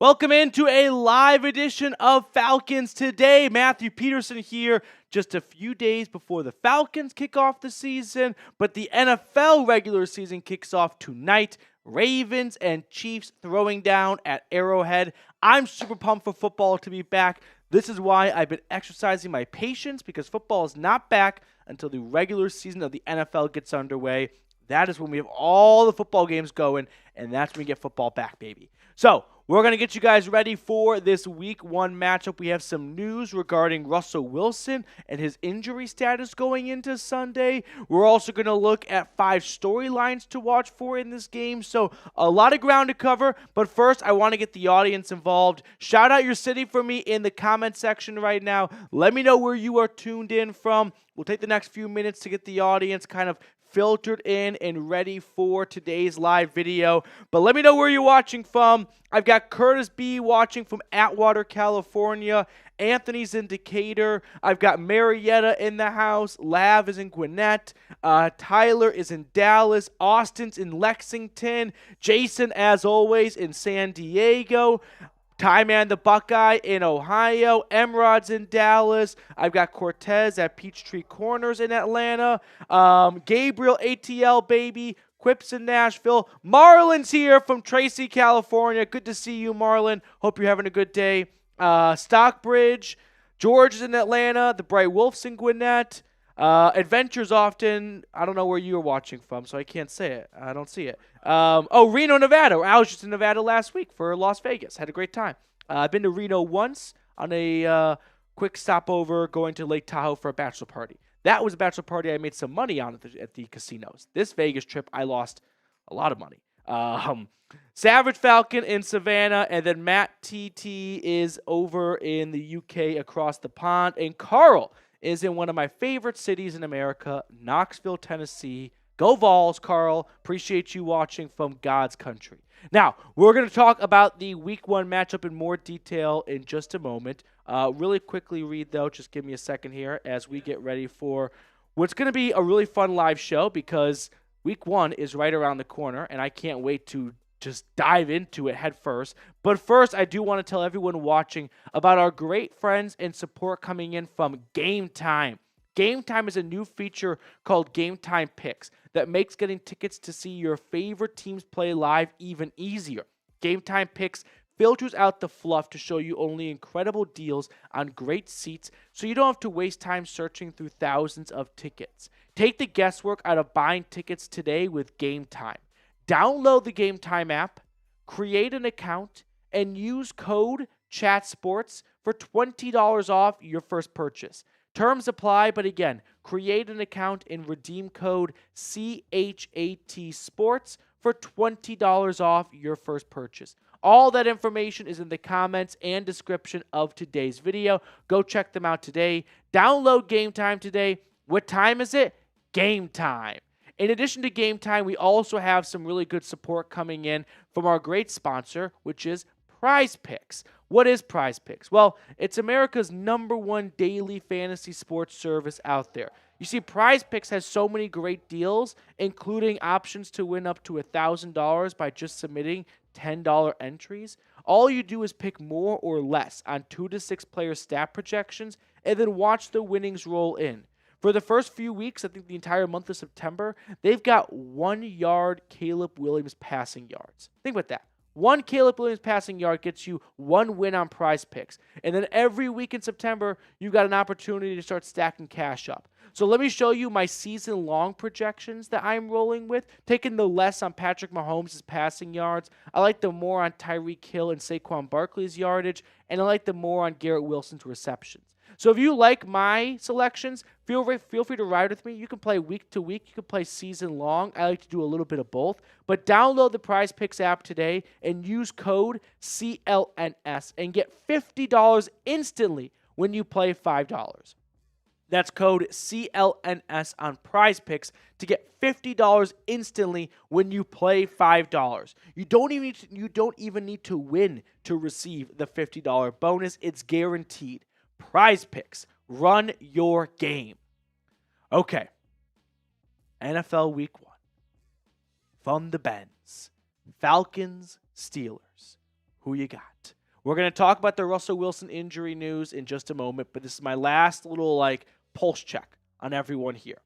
Welcome into a live edition of Falcons Today. Matthew Peterson here, just a few days before the Falcons kick off the season, but the NFL regular season kicks off tonight. Ravens and Chiefs throwing down at Arrowhead. I'm super pumped for football to be back. This is why I've been exercising my patience, because football is not back until the regular season of the NFL gets underway. That is when we have all the football games going, and that's when we get football back, baby. So, we're going to get you guys ready for this Week 1 matchup. We have some news regarding Russell Wilson and his injury status going into Sunday. We're also going to look at 5 storylines to watch for in this game. So, a lot of ground to cover. But first, I want to get the audience involved. Shout out your city for me in the comment section right now. Let me know where you are tuned in from. We'll take the next few minutes to get the audience kind of filtered in and ready for today's live video. But let me know where you're watching from. I've got Curtis B watching from Atwater, California. Anthony's in Decatur. I've got Marietta in the house. Lav is in Gwinnett. Tyler is in Dallas. Austin's in Lexington. Jason, as always, in San Diego. Tyman the Buckeye in Ohio. Emrod's in Dallas. I've got Cortez at Peachtree Corners in Atlanta. Gabriel ATL, baby. Quips in Nashville. Marlon's here from Tracy, California. Good to see you, Marlon. Hope you're having a good day. Stockbridge. George is in Atlanta. The Bright Wolf's in Gwinnett. Adventures often, I don't know where you are watching from, so I can't say it. I don't see it. Reno, Nevada. I was just in Nevada last week for Las Vegas. Had a great time. I've been to Reno once on a quick stopover going to Lake Tahoe for a bachelor party. That was a bachelor party I made some money on at the casinos. This Vegas trip, I lost a lot of money. Savage Falcon in Savannah, and then Matt TT is over in the UK across the pond, and Carl is in one of my favorite cities in America, Knoxville, Tennessee. Go Vols, Carl. Appreciate you watching from God's country. Now, we're going to talk about the Week 1 matchup in more detail in just a moment. Really quickly read, though, just give me a second here as we get ready for what's going to be a really fun live show, because Week 1 is right around the corner, and I can't wait to just dive into it head first. But first, I do want to tell everyone watching about our great friends and support coming in from Game Time. Game Time is a new feature called Game Time Picks that makes getting tickets to see your favorite teams play live even easier. Game Time Picks filters out the fluff to show you only incredible deals on great seats, so you don't have to waste time searching through thousands of tickets. Take the guesswork out of buying tickets today with Game Time. Download the Game Time app, create an account, and use code CHATSPORTS for $20 off your first purchase. Terms apply, but again, create an account and redeem code CHATSPORTS for $20 off your first purchase. All that information is in the comments and description of today's video. Go check them out today. Download Game Time today. What time is it? Game time. In addition to Game Time, we also have some really good support coming in from our great sponsor, which is Prize Picks. What is Prize Picks? Well, it's America's #1 daily fantasy sports service out there. You see, Prize Picks has so many great deals, including options to win up to $1,000 by just submitting $10 entries. All you do is pick more or less on 2 to 6 player stat projections and then watch the winnings roll in. For the first few weeks, I think the entire month of September, they've got 1-yard Caleb Williams passing yards. Think about that. 1 Caleb Williams passing yard gets you 1 win on Prize Picks. And then every week in September, you've got an opportunity to start stacking cash up. So let me show you my season-long projections that I'm rolling with. Taking the less on Patrick Mahomes' passing yards. I like the more on Tyreek Hill and Saquon Barkley's yardage. And I like the more on Garrett Wilson's receptions. So if you like my selections, feel free to ride with me. You can play week to week. You can play season long. I like to do a little bit of both. But download the Prize Picks app today and use code CLNS and get $50 instantly when you play $5. That's code CLNS on Prize Picks to get $50 instantly when you play $5. You don't even need to win to receive the $50 bonus. It's guaranteed. Prize Picks. Run your game. Okay. NFL Week 1. From the Bends. Falcons, Steelers. Who you got? We're going to talk about the Russell Wilson injury news in just a moment, but this is my last little pulse check on everyone here.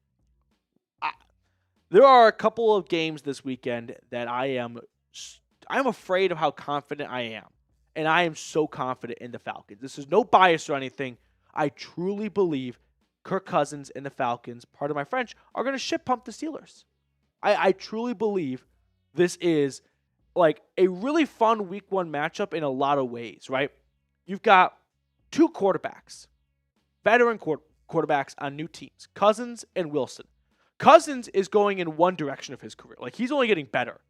There are a couple of games this weekend that I'm afraid of how confident I am. And I am so confident in the Falcons. This is no bias or anything. I truly believe Kirk Cousins and the Falcons, pardon my French, are going to shit pump the Steelers. I truly believe this is a really fun week one matchup in a lot of ways, right? You've got two quarterbacks, veteran quarterbacks on new teams, Cousins and Wilson. Cousins is going in one direction of his career. He's only getting better.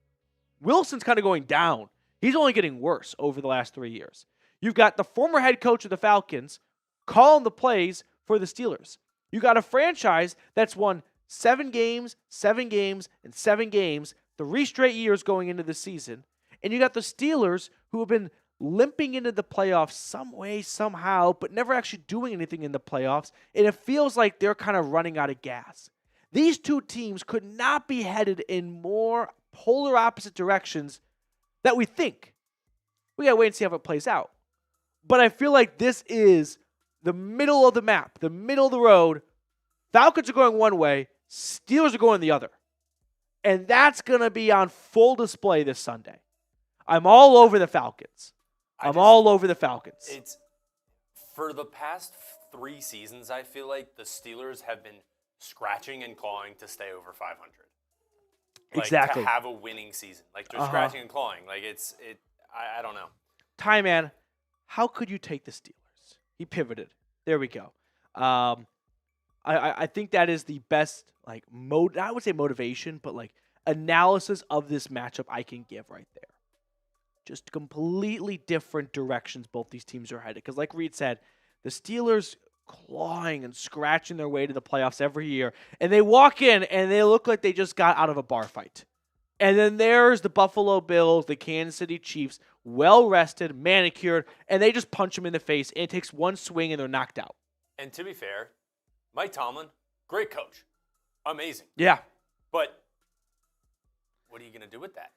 Wilson's kind of going down. He's only getting worse over the last 3 years. You've got the former head coach of the Falcons calling the plays for the Steelers. You got a franchise that's won 7 games, 7 games, and 7 games, 3 straight years going into the season. And you got the Steelers who have been limping into the playoffs some way, somehow, but never actually doing anything in the playoffs. And it feels like they're kind of running out of gas. These two teams could not be headed in more polar opposite directions that we think. We got to wait and see how it plays out. But I feel like this is the middle of the map, the middle of the road. Falcons are going one way, Steelers are going the other. And that's going to be on full display this Sunday. I'm all over the Falcons. All over the Falcons. It's for the past 3 seasons, I feel like the Steelers have been scratching and clawing to stay over 500. Exactly. To have a winning season. They're scratching and clawing. I don't know. Ty, man, how could you take the Steelers? He pivoted. There we go. I think that is the best, I would say motivation, but analysis of this matchup I can give right there. Just completely different directions both these teams are headed. Because like Reed said, the Steelers clawing and scratching their way to the playoffs every year. And they walk in and they look like they just got out of a bar fight. And then there's the Buffalo Bills, the Kansas City Chiefs, well-rested, manicured, and they just punch them in the face. And it takes one swing and they're knocked out. And to be fair, Mike Tomlin, great coach. Amazing. Yeah. But what are you going to do with that?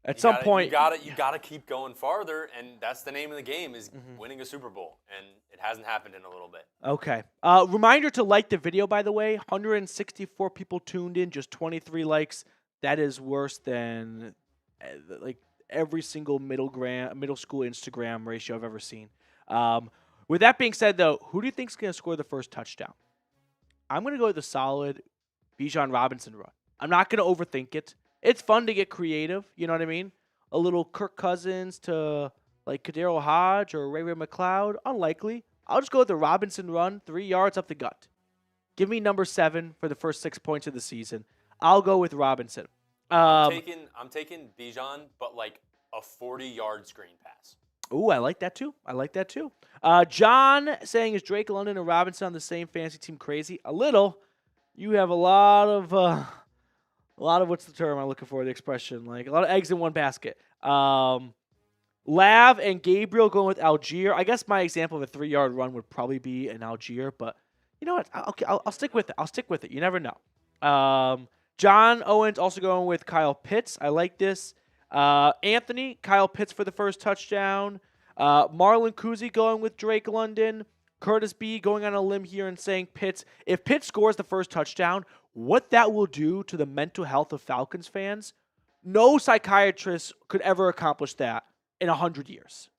At some point, you gotta keep going farther, and that's the name of the game is winning a Super Bowl, and it hasn't happened in a little bit. Okay. Reminder to like the video, by the way. 164 people tuned in, just 23 likes. That is worse than every single middle school Instagram ratio I've ever seen. With that being said, though, who do you think is going to score the first touchdown? I'm going to go with the solid Bijan Robinson run. I'm not going to overthink it. It's fun to get creative, you know what I mean? A little Kirk Cousins to Kadero Hodge or Ray McLeod, unlikely. I'll just go with the Robinson run, 3 yards up the gut. Give me number 7 for the first 6 points of the season. I'll go with Robinson. I'm taking Bijan, but a 40-yard screen pass. Ooh, I like that too. John saying, is Drake London and Robinson on the same fantasy team crazy? A little. You have a lot of what's the term I'm looking for, the expression? A lot of eggs in one basket. Lav and Gabriel going with Algier. I guess my example of a 3-yard run would probably be an Algier, but you know what? I'll stick with it. You never know. John Owens also going with Kyle Pitts. I like this. Anthony, Kyle Pitts for the first touchdown. Marlon Kuzi going with Drake London. Curtis B going on a limb here and saying Pitts. If Pitts scores the first touchdown, what that will do to the mental health of Falcons fans, no psychiatrist could ever accomplish that in 100 years.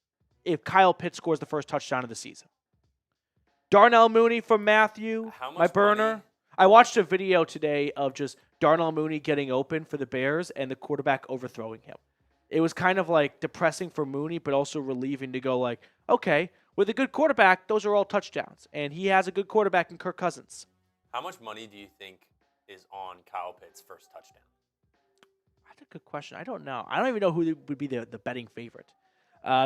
If Kyle Pitts scores the first touchdown of the season. Darnell Mooney from Matthew, my burner. Money? I watched a video today of just Darnell Mooney getting open for the Bears and the quarterback overthrowing him. It was kind of depressing for Mooney, but also relieving to go okay, with a good quarterback, those are all touchdowns. And he has a good quarterback in Kirk Cousins. How much money do you think is on Kyle Pitts' first touchdown? That's a good question. I don't know. I don't even know who would be the betting favorite.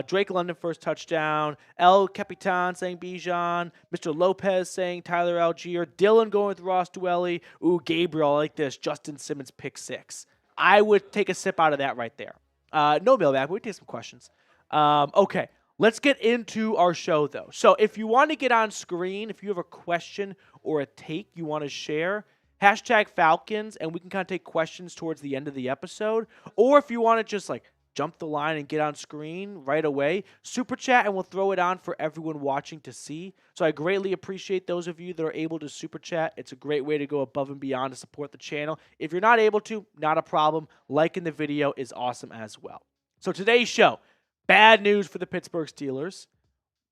Drake London first touchdown. El Capitan saying Bijan. Mr. Lopez saying Tyler Algier. Dylan going with Ross Dwelly. Ooh, Gabriel, I like this. Justin Simmons pick 6. I would take a sip out of that right there. No mailbag, but we take some questions. Okay, let's get into our show, though. So if you want to get on screen, if you have a question or a take you want to share, hashtag Falcons, and we can kind of take questions towards the end of the episode. Or if you want to just jump the line and get on screen right away, super chat and we'll throw it on for everyone watching to see. So I greatly appreciate those of you that are able to super chat. It's a great way to go above and beyond to support the channel. If you're not able to, not a problem. Liking the video is awesome as well. So today's show, bad news for the Pittsburgh Steelers,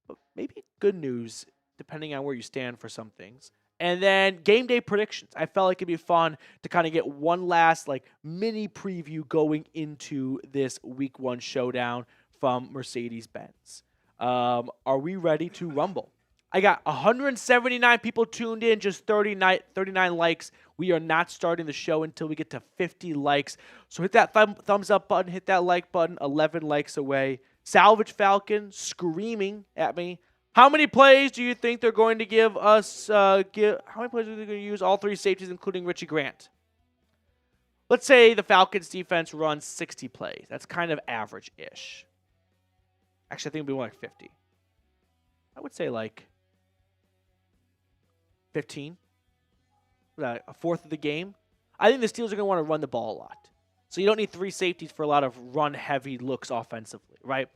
but maybe good news depending on where you stand for some things. And then game day predictions. I felt like it'd be fun to kind of get one last mini preview going into this week 1 showdown from Mercedes-Benz. Are we ready to rumble? I got 179 people tuned in, just 39 likes. We are not starting the show until we get to 50 likes. So hit that thumbs up button, hit that like button, 11 likes away. Salvage Falcon screaming at me. How many plays do you think they're going to give us? How many plays are they going to use? All 3 safeties, including Richie Grant. Let's say the Falcons defense runs 60 plays. That's kind of average-ish. Actually, I think it'll be more like 50. I would say 15. A fourth of the game. I think the Steelers are going to want to run the ball a lot. So you don't need 3 safeties for a lot of run-heavy looks offensively, right?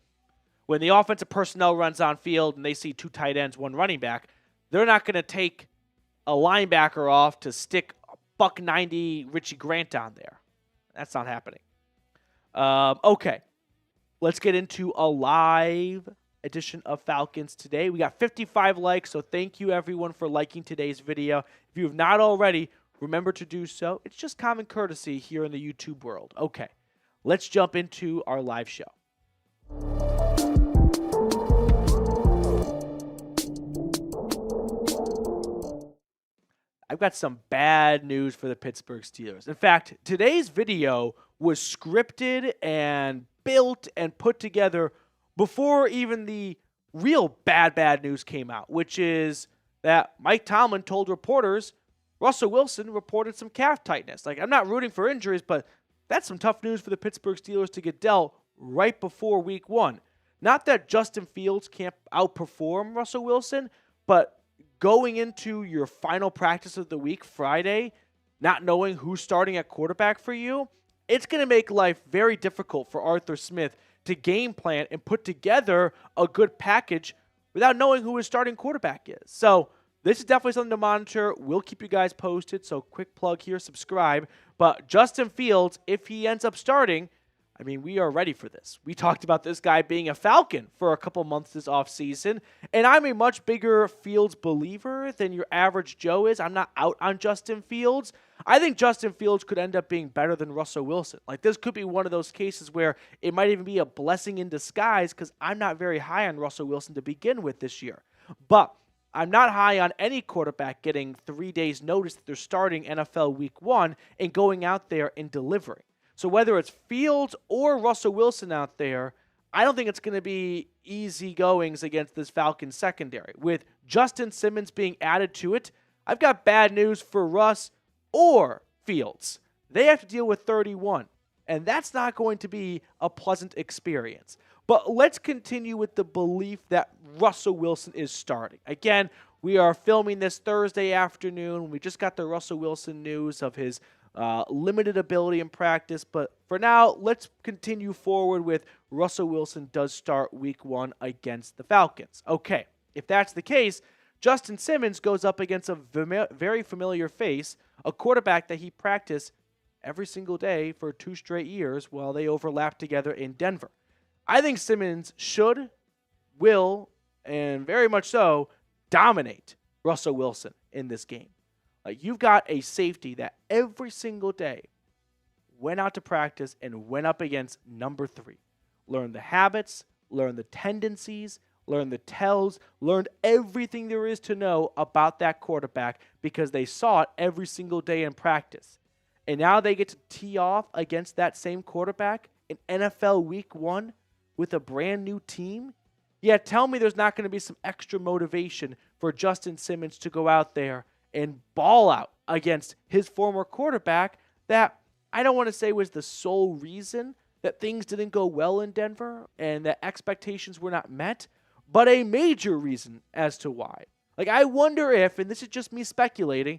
When the offensive personnel runs on field and they see 2 tight ends, 1 running back, they're not going to take a linebacker off to stick $190 Richie Grant on there. That's not happening. Okay, let's get into a live edition of Falcons today. We got 55 likes, so thank you everyone for liking today's video. If you have not already, remember to do so. It's just common courtesy here in the YouTube world. Okay, let's jump into our live show. I've got some bad news for the Pittsburgh Steelers. In fact, today's video was scripted and built and put together before even the real bad news came out, which is that Mike Tomlin told reporters Russell Wilson reported some calf tightness. I'm not rooting for injuries, but that's some tough news for the Pittsburgh Steelers to get dealt right before week 1. Not that Justin Fields can't outperform Russell Wilson, but going into your final practice of the week, Friday, not knowing who's starting at quarterback for you, it's going to make life very difficult for Arthur Smith to game plan and put together a good package without knowing who his starting quarterback is. So this is definitely something to monitor. We'll keep you guys posted. So quick plug here, subscribe. But Justin Fields, if he ends up starting, we are ready for this. We talked about this guy being a Falcon for a couple months this offseason, and I'm a much bigger Fields believer than your average Joe is. I'm not out on Justin Fields. I think Justin Fields could end up being better than Russell Wilson. This could be one of those cases where it might even be a blessing in disguise because I'm not very high on Russell Wilson to begin with this year. But I'm not high on any quarterback getting 3 days notice that they're starting NFL Week 1 and going out there and delivering. So whether it's Fields or Russell Wilson out there, I don't think it's going to be easy goings against this Falcons secondary. With Justin Simmons being added to it, I've got bad news for Russ or Fields. They have to deal with 31, and that's not going to be a pleasant experience. But let's continue with the belief that Russell Wilson is starting. Again, we are filming this Thursday afternoon. We just got the Russell Wilson news of his limited ability in practice, but for now, let's continue forward with Russell Wilson does start week 1 against the Falcons. Okay, if that's the case, Justin Simmons goes up against a very familiar face, a quarterback that he practiced every single day for 2 straight years while they overlapped together in Denver. I think Simmons will, and very much so, dominate Russell Wilson in this game. You've got a safety that every single day went out to practice and went up against number 3. Learned the habits, learned the tendencies, learned the tells, learned everything there is to know about that quarterback because they saw it every single day in practice. And now they get to tee off against that same quarterback in NFL Week 1 with a brand new team? Yeah, tell me there's not going to be some extra motivation for Justin Simmons to go out there and ball out against his former quarterback that I don't want to say was the sole reason that things didn't go well in Denver and that expectations were not met, but a major reason as to why. I wonder if, and this is just me speculating,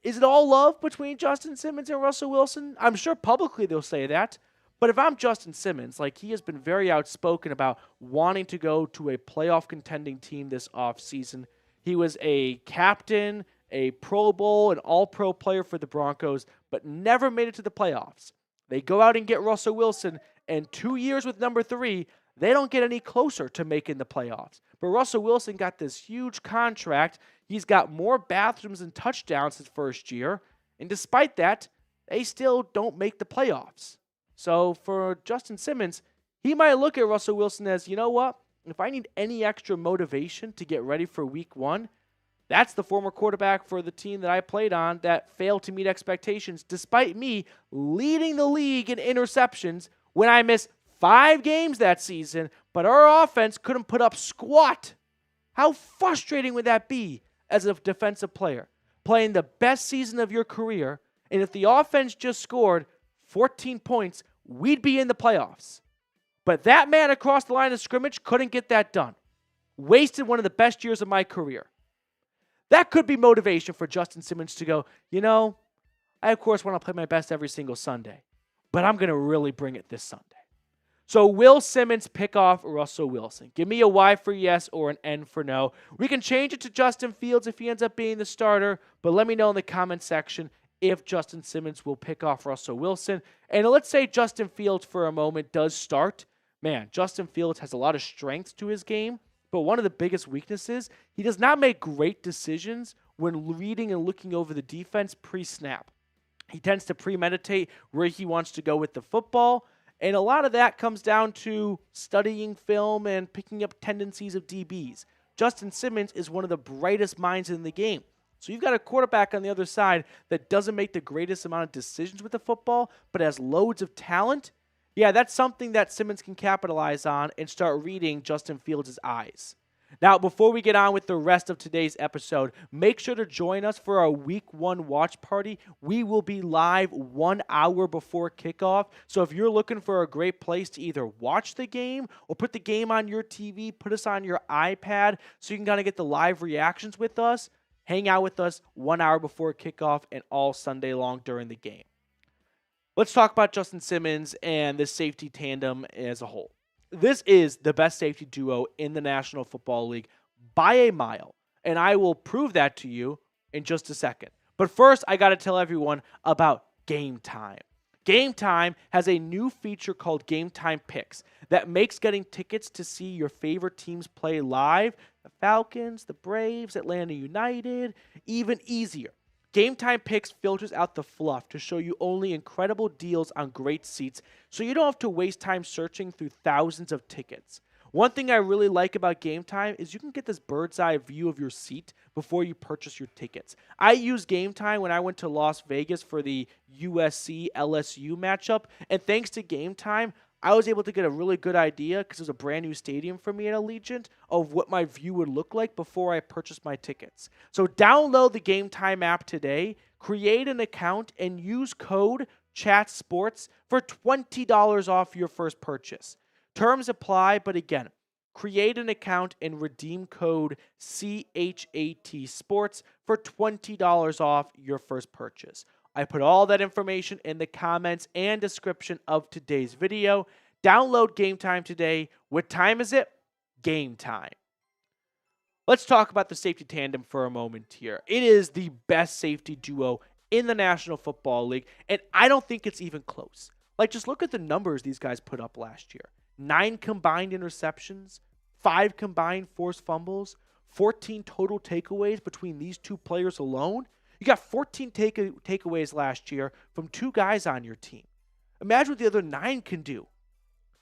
is it all love between Justin Simmons and Russell Wilson? I'm sure publicly they'll say that, But if I'm Justin Simmons, like he has been very outspoken about wanting to go to a playoff contending team this offseason. He was a captain, a Pro Bowl, an all-pro player for the Broncos, but never made it to the playoffs. They go out and get Russell Wilson, and 2 years with number 3, they don't get any closer to making the playoffs. But Russell Wilson got this huge contract. He's got more bathrooms and touchdowns his first year, and despite that, they still don't make the playoffs. So for Justin Simmons, he might look at Russell Wilson as, you know what? If I need any extra motivation to get ready for week 1, that's the former quarterback for the team that I played on that failed to meet expectations despite me leading the league in interceptions when I missed 5 games that season, but our offense couldn't put up squat. How frustrating would that be as a defensive player, playing the best season of your career, and if the offense just scored 14 points, we'd be in the playoffs. But that man across the line of scrimmage couldn't get that done. Wasted one of the best years of my career. That could be motivation for Justin Simmons to go, you know, I of course want to play my best every single Sunday, but I'm going to really bring it this Sunday. So will Simmons pick off Russell Wilson? Give me a Y for yes or an N for no. We can change it to Justin Fields if he ends up being the starter, but let me know in the comment section if Justin Simmons will pick off Russell Wilson. And let's say Justin Fields for a moment does start. Man, Justin Fields has a lot of strengths to his game, but one of the biggest weaknesses, he does not make great decisions when reading and looking over the defense pre-snap. He tends to premeditate where he wants to go with the football, and a lot of that comes down to studying film and picking up tendencies of DBs. Justin Simmons is one of the brightest minds in the game. So you've got a quarterback on the other side that doesn't make the greatest amount of decisions with the football, but has loads of talent. Yeah, that's something that Simmons can capitalize on and start reading Justin Fields' eyes. Now, before we get on with the rest of today's episode, make sure to join us for our Week 1 watch party. We will be live 1 hour before kickoff. So if you're looking for a great place to either watch the game or put the game on your TV, put us on your iPad so you can kind of get the live reactions with us, hang out with us 1 hour before kickoff and all Sunday long during the game. Let's talk about Justin Simmons and the safety tandem as a whole. This is the best safety duo in the National Football League by a mile, and I will prove that to you in just a second. But first, I got to tell everyone about Game Time. Game Time has a new feature called Game Time Picks that makes getting tickets to see your favorite teams play live, the Falcons, the Braves, Atlanta United, even easier. Game Time Picks filters out the fluff to show you only incredible deals on great seats, so you don't have to waste time searching through thousands of tickets. One thing I really like about Game Time is you can get this bird's eye view of your seat before you purchase your tickets. I used Game Time when I went to Las Vegas for the USC-LSU matchup, and thanks to Game Time, I was able to get a really good idea, because it was a brand new stadium for me at Allegiant, of what my view would look like before I purchased my tickets. So download the Game Time app today, create an account, and use code CHATSPORTS for $20 off your first purchase. Terms apply, but again, create an account and redeem code CHATSPORTS for $20 off your first purchase. I put all that information in the comments and description of today's video. Download Game Time today. What time is it? Game time. Let's talk about the safety tandem for a moment here. It is the best safety duo in the National Football League, and I don't think it's even close. Like, just look at the numbers these guys put up last year. 9 combined interceptions, 5 combined forced fumbles, 14 total takeaways between these two players alone. You got 14 takeaways last year from 2 guys on your team. Imagine what the other 9 can do.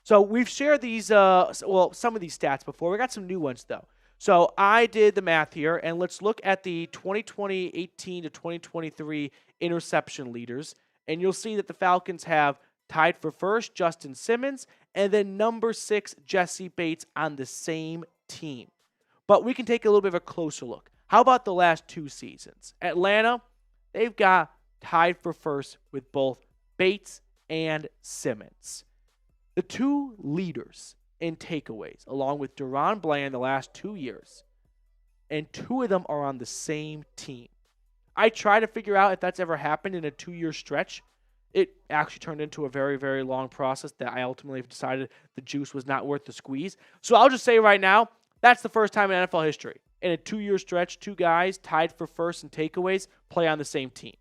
So we've shared these, some of these stats before. We got some new ones, though. So I did the math here, and let's look at the 2020-18 to 2023 interception leaders. And you'll see that the Falcons have tied for first Justin Simmons, and then number 6, Jessie Bates on the same team. But we can take a little bit of a closer look. How about the last 2 seasons? Atlanta, they've got tied for first with both Bates and Simmons. The 2 leaders in takeaways, along with Deron Bland the last 2 years, and 2 of them are on the same team. I try to figure out if that's ever happened in a 2-year stretch. it actually turned into a very, very long process that I ultimately decided the juice was not worth the squeeze. So I'll just say right now, that's the first time in NFL history. In a 2-year stretch, 2 guys tied for first in takeaways play on the same team.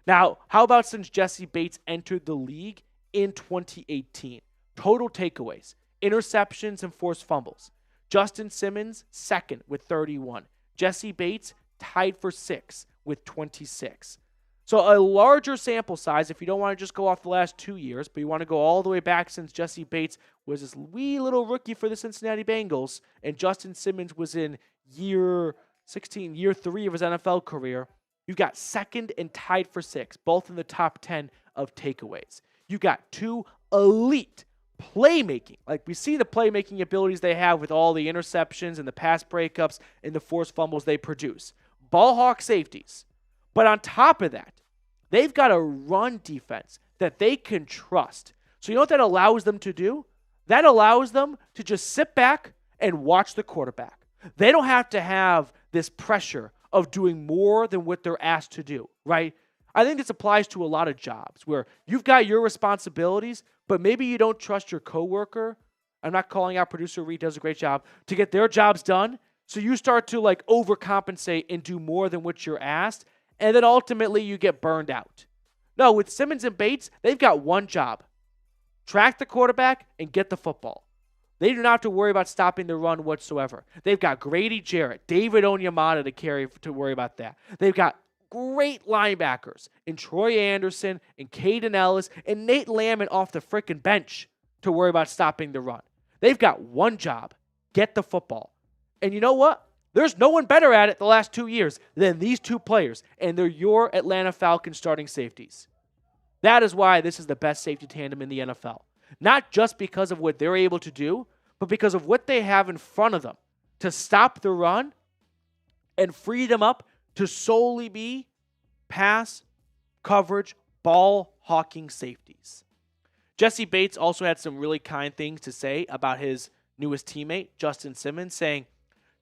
Now, how about since Jessie Bates entered the league in 2018? Total takeaways, interceptions, and forced fumbles. Justin Simmons, second with 31. Jessie Bates, tied for 6 with 26. So a larger sample size if you don't want to just go off the last 2 years, but you want to go all the way back since Jessie Bates was this wee little rookie for the Cincinnati Bengals, and Justin Simmons was in year 16, year 3 of his NFL career. You've got second and tied for 6, both in the top 10 of takeaways. You got 2 elite playmaking. Like, we see the playmaking abilities they have with all the interceptions and the pass breakups and the forced fumbles they produce. Ball hawk safeties. But on top of that, they've got a run defense that they can trust. So you know what that allows them to do? That allows them to just sit back and watch the quarterback. They don't have to have this pressure of doing more than what they're asked to do, right? I think this applies to a lot of jobs where you've got your responsibilities, but maybe you don't trust your coworker. I'm not calling out producer Reed, does a great job, to get their jobs done. So you start to like overcompensate and do more than what you're asked, and then ultimately you get burned out. No, with Simmons and Bates, they've got one job. Track the quarterback and get the football. They do not have to worry about stopping the run whatsoever. They've got Grady Jarrett, David Onyemata to worry about that. They've got great linebackers in Troy Anderson and Caden Ellis and Nate Lamont off the frickin' bench to worry about stopping the run. They've got one job, get the football. And you know what? There's no one better at it the last 2 years than these 2 players, and they're your Atlanta Falcons starting safeties. That is why this is the best safety tandem in the NFL. Not just because of what they're able to do, but because of what they have in front of them to stop the run and free them up to solely be pass, coverage, ball hawking safeties. Jessie Bates also had some really kind things to say about his newest teammate, Justin Simmons, saying,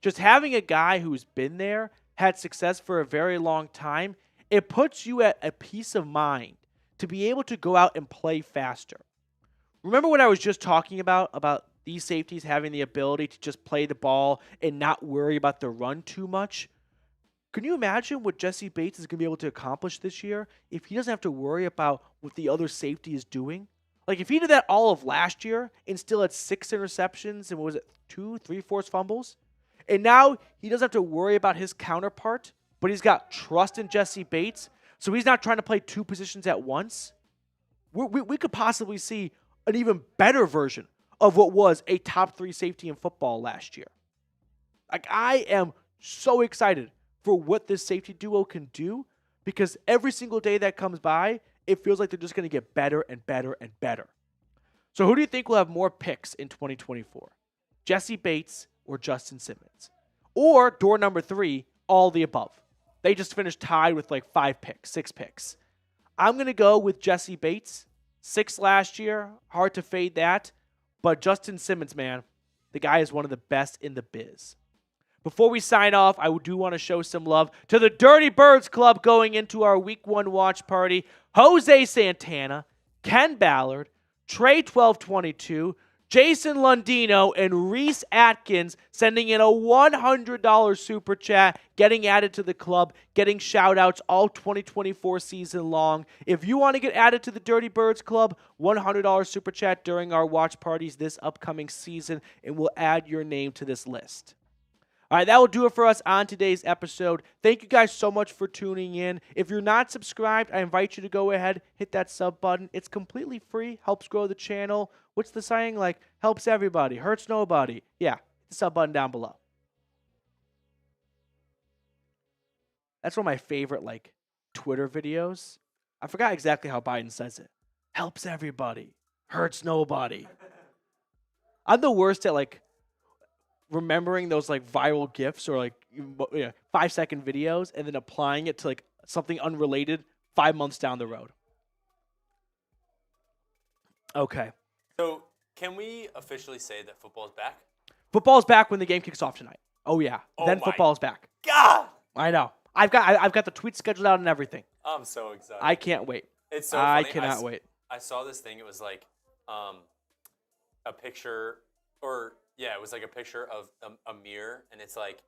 just having a guy who's been there, had success for a very long time, it puts you at a peace of mind to be able to go out and play faster. Remember what I was just talking about these safeties having the ability to just play the ball and not worry about the run too much? Can you imagine what Jessie Bates is going to be able to accomplish this year if he doesn't have to worry about what the other safety is doing? Like, if he did that all of last year and still had 6 interceptions and what was it, 2, 3 forced fumbles? And now he doesn't have to worry about his counterpart, but he's got trust in Jessie Bates, so he's not trying to play 2 positions at once. We could possibly see an even better version of what was a top 3 safety in football last year. Like, I am so excited for what this safety duo can do because every single day that comes by, it feels like they're just going to get better and better and better. So who do you think will have more picks in 2024? Jessie Bates or Justin Simmons? Or door number 3, all the above. They just finished tied with like 5 picks, 6 picks. I'm going to go with Jessie Bates. 6 last year, hard to fade that. But Justin Simmons, man, the guy is one of the best in the biz. Before we sign off, I do want to show some love to the Dirty Birds Club going into our Week 1 watch party. Jose Santana, Ken Ballard, Trey 1222, Jason Lundino, and Reese Atkins sending in a $100 super chat, getting added to the club, getting shout-outs all 2024 season long. If you want to get added to the Dirty Birds Club, $100 super chat during our watch parties this upcoming season, and we'll add your name to this list. All right, that will do it for us on today's episode. Thank you guys so much for tuning in. If you're not subscribed, I invite you to go ahead, hit that sub button. It's completely free, helps grow the channel. What's the saying? Like, helps everybody, hurts nobody. Yeah, hit the sub button down below. That's one of my favorite, like, Twitter videos. I forgot exactly how Biden says it. Helps everybody, hurts nobody. I'm the worst at, like, remembering those like viral GIFs or like 5-second videos and then applying it to like something unrelated 5 months down the road. Okay. So can we officially say that football's back? Football's back when the game kicks off tonight. Oh yeah. Oh then football's back. God! I know. I've got the tweets scheduled out and everything. I'm so excited. I can't wait. It's so I funny. cannot wait. I saw this thing. It was like a picture, it was like a picture of a mirror, and it's like,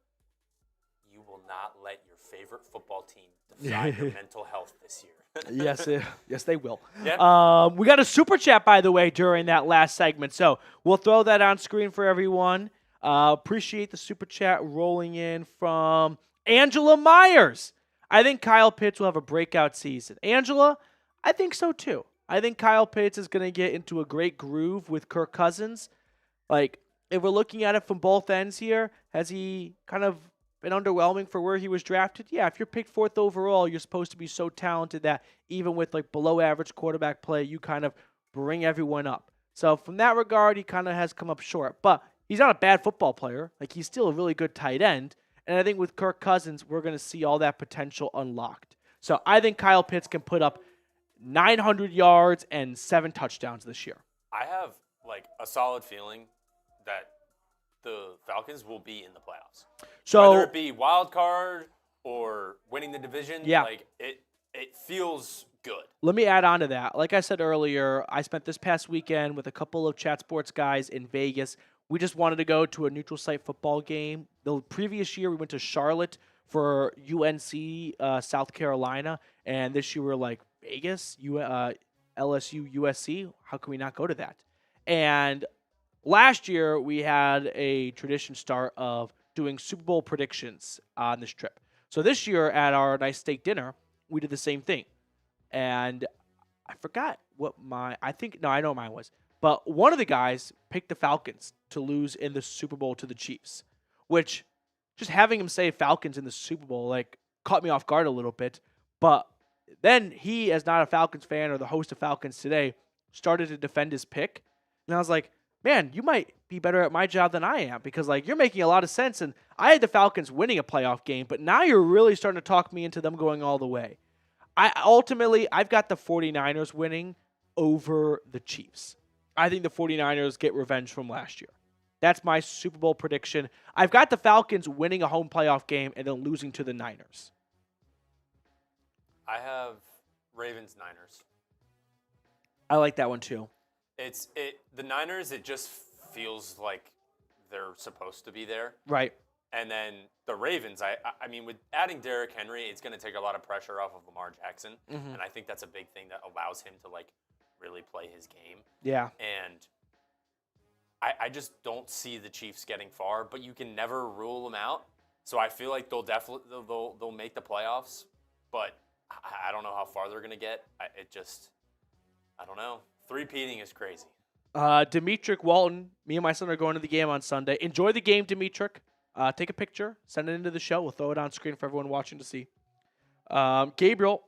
you will not let your favorite football team decide your mental health this year. Yes, they will. Yeah. We got a super chat, by the way, during that last segment, so we'll throw that on screen for everyone. Appreciate the super chat rolling in from Angela Myers. I think Kyle Pitts will have a breakout season. Angela, I think so too. I think Kyle Pitts is going to get into a great groove with Kirk Cousins. Like, if we're looking at it from both ends here, has he kind of been underwhelming for where he was drafted? Yeah, if you're picked 4th overall, you're supposed to be so talented that even with like below average quarterback play, you kind of bring everyone up. So from that regard, he kind of has come up short. But he's not a bad football player. Like, he's still a really good tight end. And I think with Kirk Cousins, we're going to see all that potential unlocked. So I think Kyle Pitts can put up 900 yards and 7 touchdowns this year. I have like a solid feeling that the Falcons will be in the playoffs. So whether it be wild card or winning the division, like it feels good. Let me add on to that. Like I said earlier, I spent this past weekend with a couple of Chat Sports guys in Vegas. We just wanted to go to a neutral site football game. The previous year, we went to Charlotte for UNC, South Carolina, and this year we're like, Vegas, LSU, USC. How can we not go to that? And last year, we had a tradition start of doing Super Bowl predictions on this trip. So this year at our nice steak dinner, we did the same thing. And I forgot what I know mine was. But one of the guys picked the Falcons to lose in the Super Bowl to the Chiefs, which just having him say Falcons in the Super Bowl, like, caught me off guard a little bit. But then he, as not a Falcons fan or the host of Falcons Today, started to defend his pick. And I was like, man, you might be better at my job than I am because, like, you're making a lot of sense. And I had the Falcons winning a playoff game, but now you're really starting to talk me into them going all the way. I've got the 49ers winning over the Chiefs. I think the 49ers get revenge from last year. That's my Super Bowl prediction. I've got the Falcons winning a home playoff game and then losing to the Niners. I have Ravens-Niners. I like that one too. The Niners, it just feels like they're supposed to be there. Right. And then the Ravens, I mean, with adding Derrick Henry, it's going to take a lot of pressure off of Lamar Jackson. Mm-hmm. And I think that's a big thing that allows him to, like, really play his game. Yeah. And I just don't see the Chiefs getting far, but you can never rule them out. So I feel like they'll make the playoffs, but I don't know how far they're going to get. I don't know. 3-peating is crazy. Demetric Walton, me and my son are going to the game on Sunday. Enjoy the game, Demetric. Take a picture, send it into the show. We'll throw it on screen for everyone watching to see. Gabriel,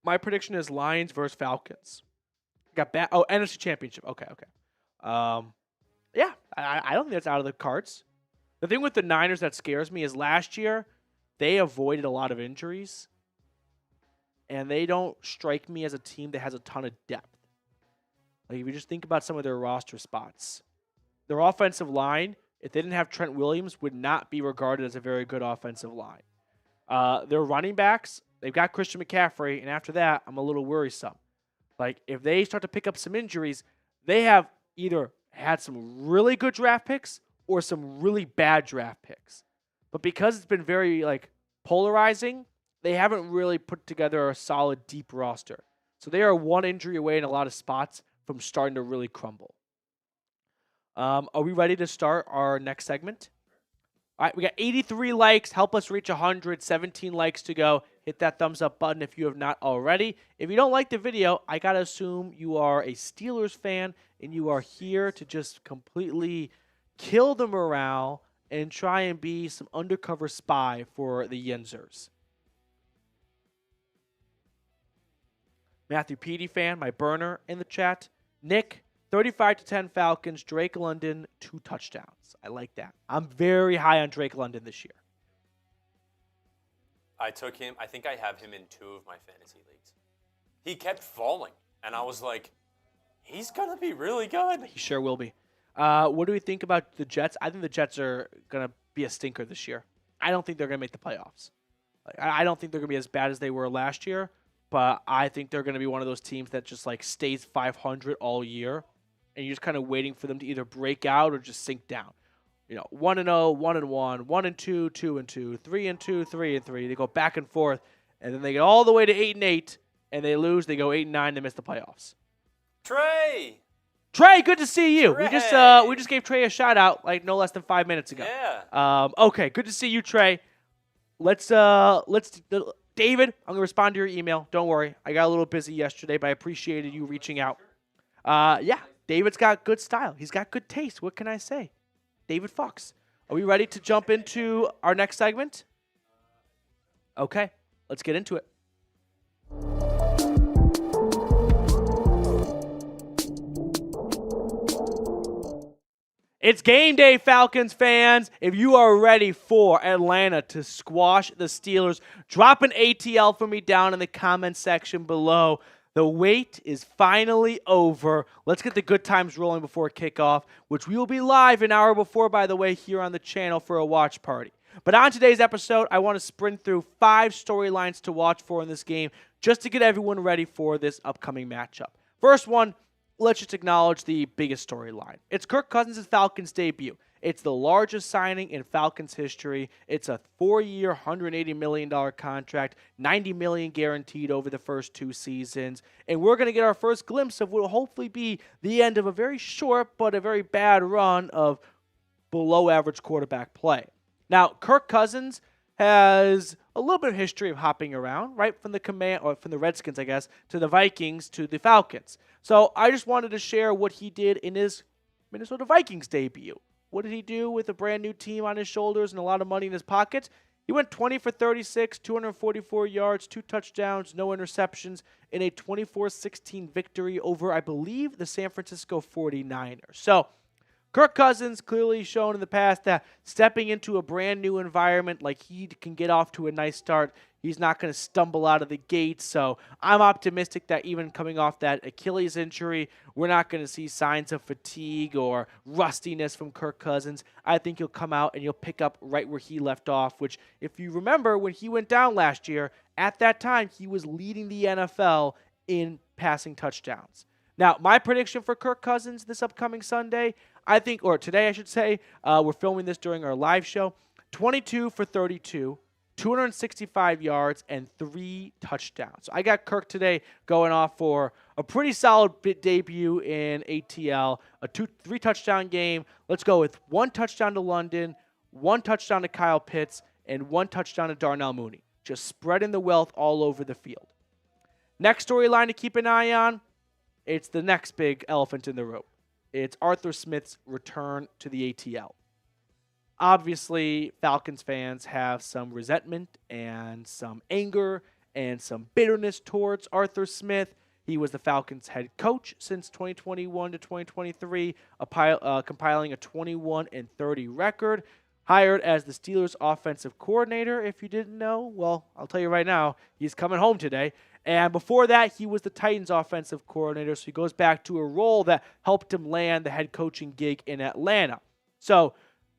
my prediction is Lions versus Falcons. NFC Championship. Okay. Yeah, I don't think that's out of the cards. The thing with the Niners that scares me is last year they avoided a lot of injuries, and they don't strike me as a team that has a ton of depth. Like, if you just think about some of their roster spots, their offensive line, if they didn't have Trent Williams, would not be regarded as a very good offensive line. Their running backs, they've got Christian McCaffrey, and after that, I'm a little worrisome. Like, if they start to pick up some injuries, they have either had some really good draft picks or some really bad draft picks. But because it's been very, like, polarizing, they haven't really put together a solid, deep roster. So they are one injury away in a lot of spots from starting to really crumble. Are we ready to start our next segment? All right, we got 83 likes. Help us reach 100. 17 likes to go. Hit that thumbs up button if you have not already. If you don't like the video, I got to assume you are a Steelers fan and you are here to just completely kill the morale and try and be some undercover spy for the Yinzers. Matthew Petey fan, my burner in the chat. Nick, 35-10 Falcons. Drake London, 2 touchdowns. I like that. I'm very high on Drake London this year. I took him. I think I have him in 2 of my fantasy leagues. He kept falling, and I was like, he's going to be really good. He sure will be. What do we think about the Jets? I think the Jets are going to be a stinker this year. I don't think they're going to make the playoffs. I don't think they're going to be as bad as they were last year, but I think they're going to be one of those teams that just like stays 500 all year, and you're just kind of waiting for them to either break out or just sink down. 1-0, 1-1, 1-2, 2-2, 3-2, 3-3. They go back and forth, and then they get all the way to 8-8, and they lose. They go 8-9. They miss the playoffs. Trey, good to see you. Trey. We just gave Trey a shout out like no less than 5 minutes ago. Yeah. Okay, good to see you, Trey. Let's David, I'm gonna respond to your email. Don't worry, I got a little busy yesterday, but I appreciated you reaching out. Yeah, David's got good style. He's got good taste. What can I say? David Fox. Are we ready to jump into our next segment? Okay, let's get into it. It's game day, Falcons fans. If you are ready for Atlanta to squash the Steelers, drop an ATL for me down in the comment section below. The wait is finally over. Let's get the good times rolling before kickoff, which we will be live an hour before, by the way, here on the channel for a watch party. But on today's episode, I want to sprint through 5 storylines to watch for in this game just to get everyone ready for this upcoming matchup. First one, let's just acknowledge the biggest storyline. It's Kirk Cousins' Falcons debut. It's the largest signing in Falcons history. It's a 4-year, $180 million contract, $90 million guaranteed over the first 2 seasons. And we're going to get our first glimpse of what will hopefully be the end of a very short but a very bad run of below-average quarterback play. Now, Kirk Cousins has a little bit of history of hopping around, right from the Redskins, I guess, to the Vikings to the Falcons. So I just wanted to share what he did in his Minnesota Vikings debut. What did he do with a brand new team on his shoulders and a lot of money in his pocket? He went 20 for 36, 244 yards, 2 touchdowns, no interceptions in a 24-16 victory over, I believe, the San Francisco 49ers. So Kirk Cousins clearly shown in the past that stepping into a brand new environment, like he can get off to a nice start. He's not going to stumble out of the gate. So I'm optimistic that even coming off that Achilles injury, we're not going to see signs of fatigue or rustiness from Kirk Cousins. I think he'll come out and he'll pick up right where he left off, which if you remember when he went down last year, at that time he was leading the NFL in passing touchdowns. Now, my prediction for Kirk Cousins this upcoming Sunday, today I should say, we're filming this during our live show, 22 for 32, 265 yards, and 3 touchdowns. So I got Kirk today going off for a pretty solid debut in ATL, a 3-touchdown game. Let's go with 1 touchdown to London, 1 touchdown to Kyle Pitts, and 1 touchdown to Darnell Mooney. Just spreading the wealth all over the field. Next storyline to keep an eye on, it's the next big elephant in the room. It's Arthur Smith's return to the ATL. Obviously, Falcons fans have some resentment and some anger and some bitterness towards Arthur Smith. He was the Falcons head coach since 2021 to 2023, compiling a 21-30 record. Hired as the Steelers offensive coordinator. If you didn't know, well, I'll tell you right now, he's coming home today. And before that, he was the Titans offensive coordinator, so he goes back to a role that helped him land the head coaching gig in Atlanta. So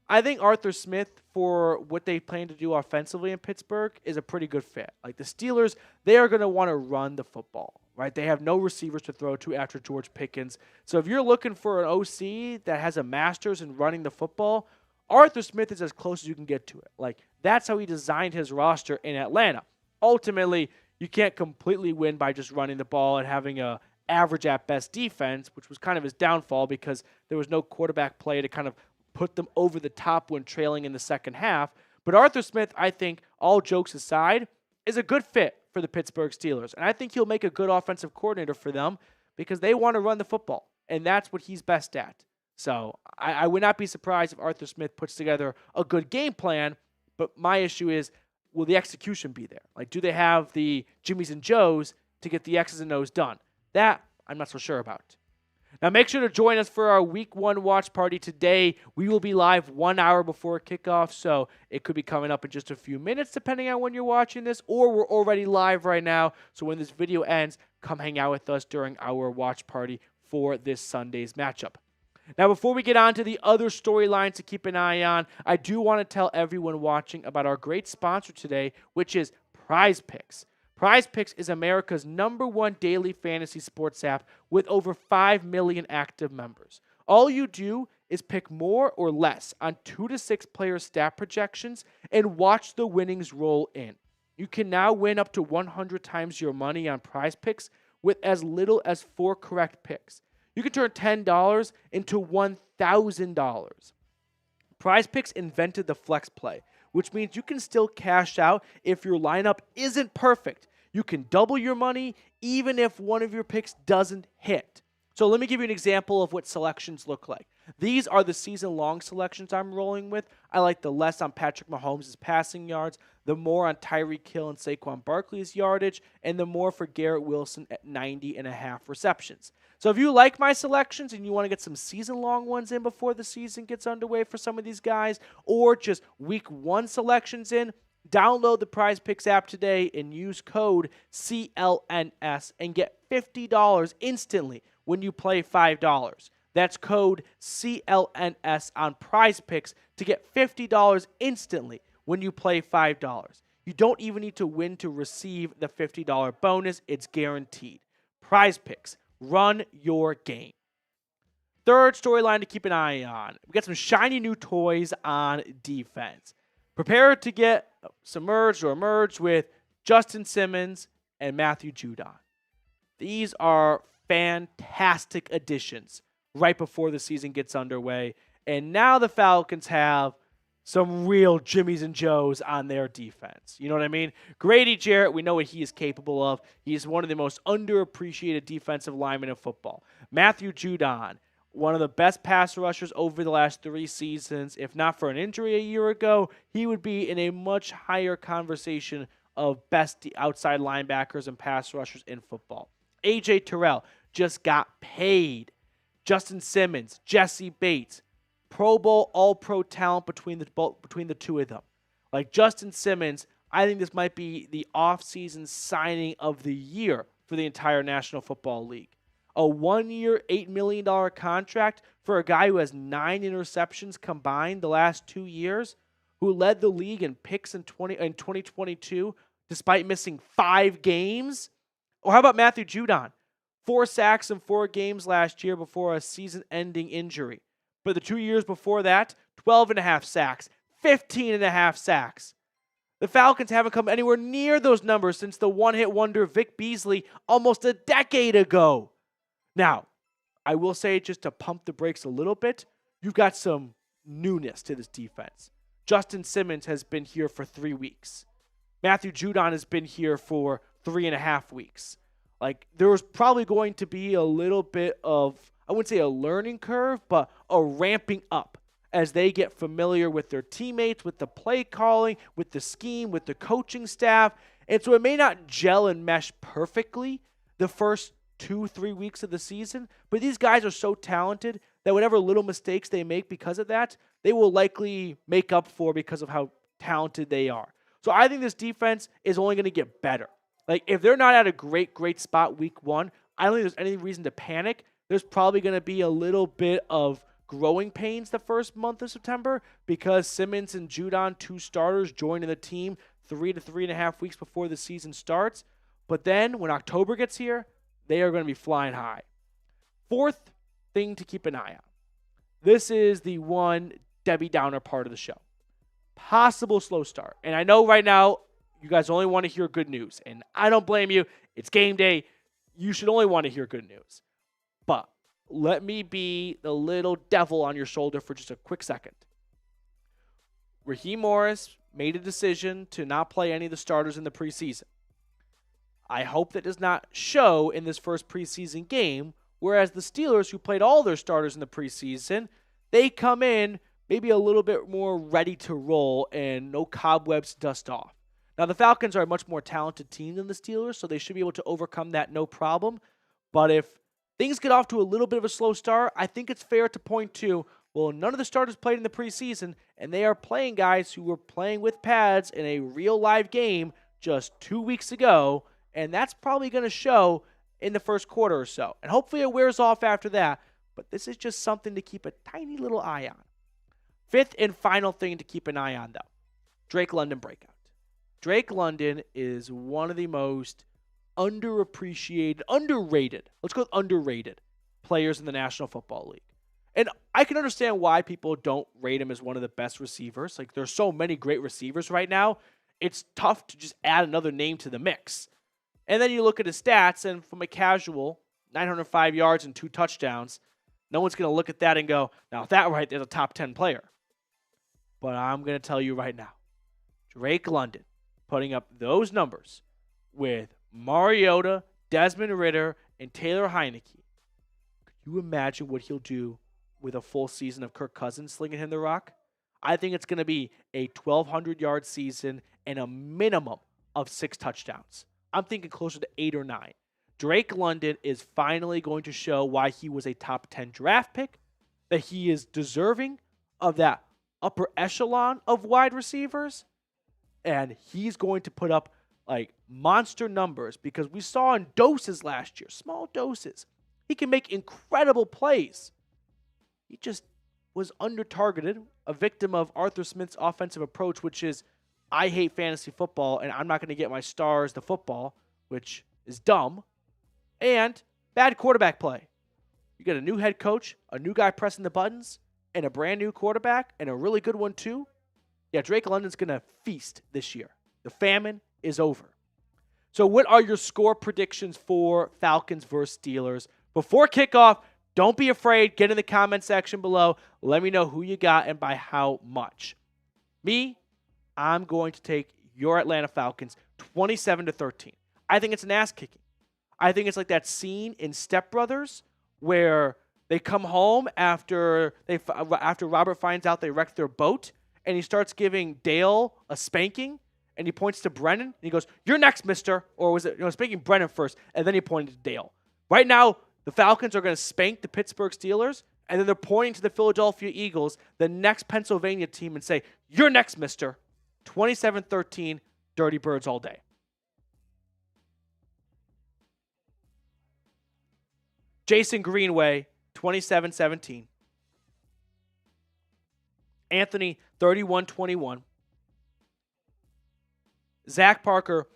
I think Arthur Smith, for what they plan to do offensively in Pittsburgh, is a pretty good fit. Like the Steelers, they are going to want to run the football, right? They have no receivers to throw to after George Pickens. So if you're looking for an OC that has a master's in running the football, Arthur Smith is as close as you can get to it. Like, that's how he designed his roster in Atlanta. Ultimately, you can't completely win by just running the ball and having a average at best defense, which was kind of his downfall because there was no quarterback play to kind of put them over the top when trailing in the second half. But Arthur Smith, I think, all jokes aside, is a good fit for the Pittsburgh Steelers. And I think he'll make a good offensive coordinator for them because they want to run the football, and that's what he's best at. So I would not be surprised if Arthur Smith puts together a good game plan, but my issue is, will the execution be there? Like, do they have the Jimmies and Joes to get the X's and O's done? That I'm not so sure about. Now, make sure to join us for our Week 1 watch party today. We will be live 1 hour before kickoff, so it could be coming up in just a few minutes, depending on when you're watching this, or we're already live right now. So when this video ends, come hang out with us during our watch party for this Sunday's matchup. Now, before we get on to the other storylines to keep an eye on, I do want to tell everyone watching about our great sponsor today, which is Prize Picks. Prize Picks is America's #1 daily fantasy sports app with over 5 million active members. All you do is pick more or less on 2 to 6 player stat projections and watch the winnings roll in. You can now win up to 100 times your money on Prize Picks with as little as 4 correct picks. You can turn $10 into $1,000. Prize Picks invented the flex play, which means you can still cash out if your lineup isn't perfect. You can double your money even if one of your picks doesn't hit. So let me give you an example of what selections look like. These are the season-long selections I'm rolling with. I like the less on Patrick Mahomes' passing yards, the more on Tyreek Hill and Saquon Barkley's yardage, and the more for Garrett Wilson at 90.5 receptions. So if you like my selections and you want to get some season-long ones in before the season gets underway for some of these guys, or just week 1 selections in, download the Prize Picks app today and use code CLNS and get $50 instantly when you play $5. That's code CLNS on Prize Picks to get $50 instantly when you play $5. You don't even need to win to receive the $50 bonus. It's guaranteed. Prize Picks. Run your game. Third storyline to keep an eye on. We got some shiny new toys on defense. Prepare to get submerged or emerged with Justin Simmons and Matthew Judon. These are fantastic additions right before the season gets underway. And now the Falcons have some real Jimmies and Joes on their defense. You know what I mean? Grady Jarrett, we know what he is capable of. He is one of the most underappreciated defensive linemen in football. Matthew Judon, one of the best pass rushers over the last 3 seasons. If not for an injury a year ago, he would be in a much higher conversation of best outside linebackers and pass rushers in football. A.J. Terrell just got paid. Justin Simmons, Jessie Bates, Pro Bowl, All-Pro talent between the two of them. Like Justin Simmons, I think this might be the offseason signing of the year for the entire National Football League. A 1-year, $8 million contract for a guy who has 9 interceptions combined the last 2 years, who led the league in picks in 2022 despite missing 5 games? Or how about Matthew Judon? 4 sacks in 4 games last year before a season-ending injury. But the 2 years before that, 12.5 sacks, 15.5 sacks. The Falcons haven't come anywhere near those numbers since the one-hit wonder Vic Beasley almost a decade ago. Now, I will say, just to pump the brakes a little bit, you've got some newness to this defense. Justin Simmons has been here for 3 weeks. Matthew Judon has been here for 3.5 weeks. Like, there was probably going to be a little bit of, I wouldn't say a learning curve, but a ramping up as they get familiar with their teammates, with the play calling, with the scheme, with the coaching staff. And so it may not gel and mesh perfectly the first 2-3 weeks of the season, but these guys are so talented that whatever little mistakes they make because of that, they will likely make up for because of how talented they are. So I think this defense is only going to get better. Like, if they're not at a great spot week 1, I don't think there's any reason to panic. There's probably going to be a little bit of growing pains the first month of September because Simmons and Judon, 2 starters, joining the team 3 to 3.5 weeks before the season starts. But then when October gets here, they are going to be flying high. Fourth thing to keep an eye on. This is the one Debbie Downer part of the show. Possible slow start. And I know right now you guys only want to hear good news. And I don't blame you. It's game day. You should only want to hear good news. But let me be the little devil on your shoulder for just a quick second. Raheem Morris made a decision to not play any of the starters in the preseason. I hope that does not show in this first preseason game, whereas the Steelers, who played all their starters in the preseason, they come in maybe a little bit more ready to roll and no cobwebs to dust off. Now, the Falcons are a much more talented team than the Steelers, so they should be able to overcome that no problem. But if things get off to a little bit of a slow start, I think it's fair to point to, well, none of the starters played in the preseason, and they are playing guys who were playing with pads in a real live game just 2 weeks ago, and that's probably going to show in the first quarter or so. And hopefully it wears off after that, but this is just something to keep a tiny little eye on. Fifth and final thing to keep an eye on, though, Drake London breakout. Drake London is one of the most underrated, let's go with underrated players in the National Football League. And I can understand why people don't rate him as one of the best receivers. Like, there's so many great receivers right now. It's tough to just add another name to the mix. And then you look at his stats, and from a casual, 905 yards and 2 touchdowns, no one's going to look at that and go, now that right there's a top 10 player. But I'm going to tell you right now, Drake London putting up those numbers with Mariota, Desmond Ridder, and Taylor Heineke. Could you imagine what he'll do with a full season of Kirk Cousins slinging him the rock? I think it's going to be a 1,200-yard season and a minimum of 6 touchdowns. I'm thinking closer to 8 or 9. Drake London is finally going to show why he was a top 10 draft pick, that he is deserving of that upper echelon of wide receivers, and he's going to put up like monster numbers because we saw in doses last year, small doses. He can make incredible plays. He just was under-targeted, a victim of Arthur Smith's offensive approach, which is, I hate fantasy football, and I'm not going to get my stars the football, which is dumb, and bad quarterback play. You get a new head coach, a new guy pressing the buttons, and a brand new quarterback, and a really good one too. Yeah, Drake London's going to feast this year. The famine is over. So what are your score predictions for Falcons versus Steelers? Before kickoff, don't be afraid. Get in the comment section below. Let me know who you got and by how much. Me, I'm going to take your Atlanta Falcons 27-13. I think it's an ass kicking. I think it's like that scene in Step Brothers where they come home after Robert finds out they wrecked their boat, and he starts giving Dale a spanking, and he points to Brennan, and he goes, "You're next, mister." Or was it, spanking Brennan first, and then he pointed to Dale. Right now, the Falcons are going to spank the Pittsburgh Steelers, and then they're pointing to the Philadelphia Eagles, the next Pennsylvania team, and say, "You're next, mister." 27-13, Dirty Birds all day. Jason Greenway, 27-17. Anthony, 31-21. Zach Parker,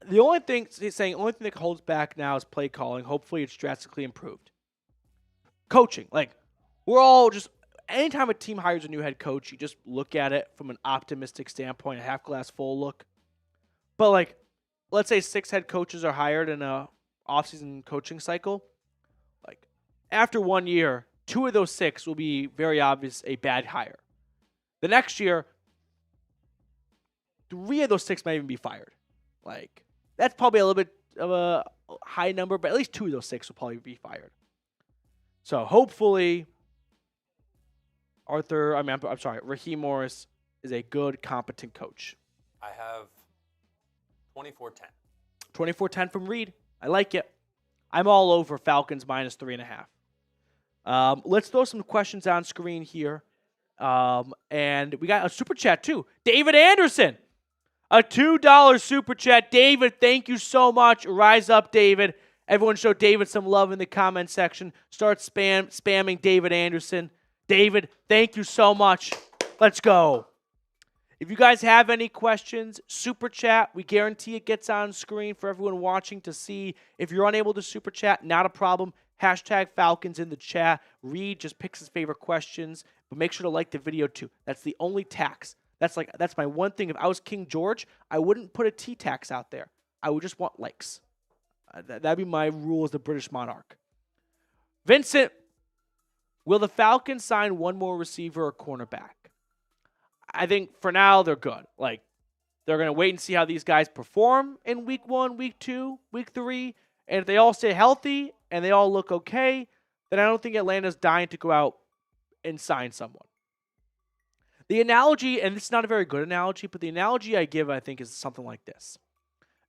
the only thing that holds back now is play calling. Hopefully it's drastically improved. Coaching, we're all just, anytime a team hires a new head coach, you just look at it from an optimistic standpoint, a half glass full look. But let's say 6 head coaches are hired in a offseason coaching cycle. After 1 year, 2 of those 6 will be very obvious a bad hire. The next year, 3 of those 6 might even be fired. That's probably a little bit of a high number, but at least 2 of those 6 will probably be fired. So hopefully, Raheem Morris is a good, competent coach. I have 24-10. 24-10 from Reed. I like it. I'm all over Falcons minus 3.5. Let's throw some questions on screen here. And we got a super chat too. David Anderson, a $2 super chat. David, thank you so much. Rise up, David. Everyone show David some love in the comment section. Start spamming David Anderson. David, thank you so much. Let's go. If you guys have any questions, super chat. We guarantee it gets on screen for everyone watching to see. If you're unable to super chat, not a problem. Hashtag Falcons in the chat. Reed just picks his favorite questions, but make sure to like the video too. That's the only tax. That's my one thing. If I was King George, I wouldn't put a T tax out there. I would just want likes. That'd be my rule as the British monarch. Vincent, will the Falcons sign one more receiver or cornerback? I think for now they're good. They're going to wait and see how these guys perform in week 1, week 2, week 3. And if they all stay healthy and they all look okay, then I don't think Atlanta's dying to go out and sign someone. The analogy, and it's not a very good analogy, but the analogy I give, I think, is something like this.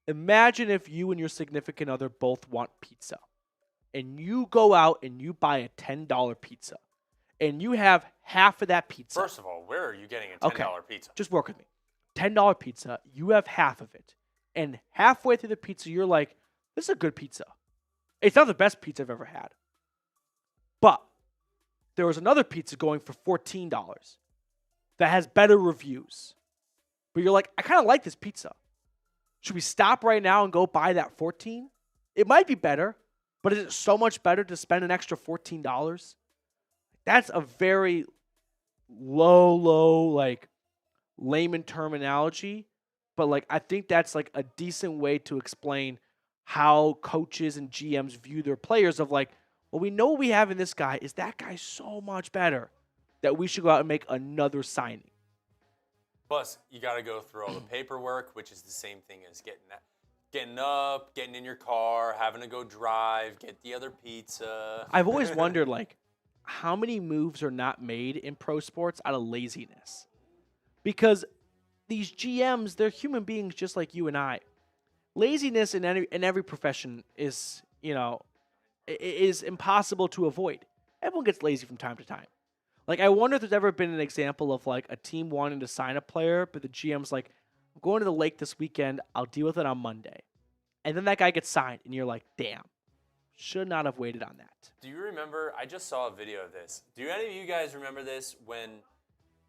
Imagine if you and your significant other both want pizza, and you go out and you buy a $10 pizza, and you have half of that pizza. First of all, where are you getting a $10 pizza? Just work with me. $10 pizza, you have half of it. And halfway through the pizza, you're like, this is a good pizza. It's not the best pizza I've ever had. But there was another pizza going for $14 that has better reviews. But you're like, I kind of like this pizza. Should we stop right now and go buy that 14? It might be better, but is it so much better to spend an extra $14? That's a very low, like, layman terminology, but like I think that's like a decent way to explain how coaches and GMs view their players of like, well, we know what we have in this guy is that guy's so much better that we should go out and make another signing. Plus, you got to go through all the paperwork, which is the same thing as getting up, getting in your car, having to go drive, get the other pizza. I've always wondered like how many moves are not made in pro sports out of laziness. Because these GMs, they're human beings just like you and I. Laziness in every profession is, is impossible to avoid. Everyone gets lazy from time to time. Like, I wonder if there's ever been an example of, like, a team wanting to sign a player, but the GM's like, I'm going to the lake this weekend. I'll deal with it on Monday. And then that guy gets signed, and you're like, damn, should not have waited on that. Do you remember? I just saw a video of this. Do any of you guys remember this when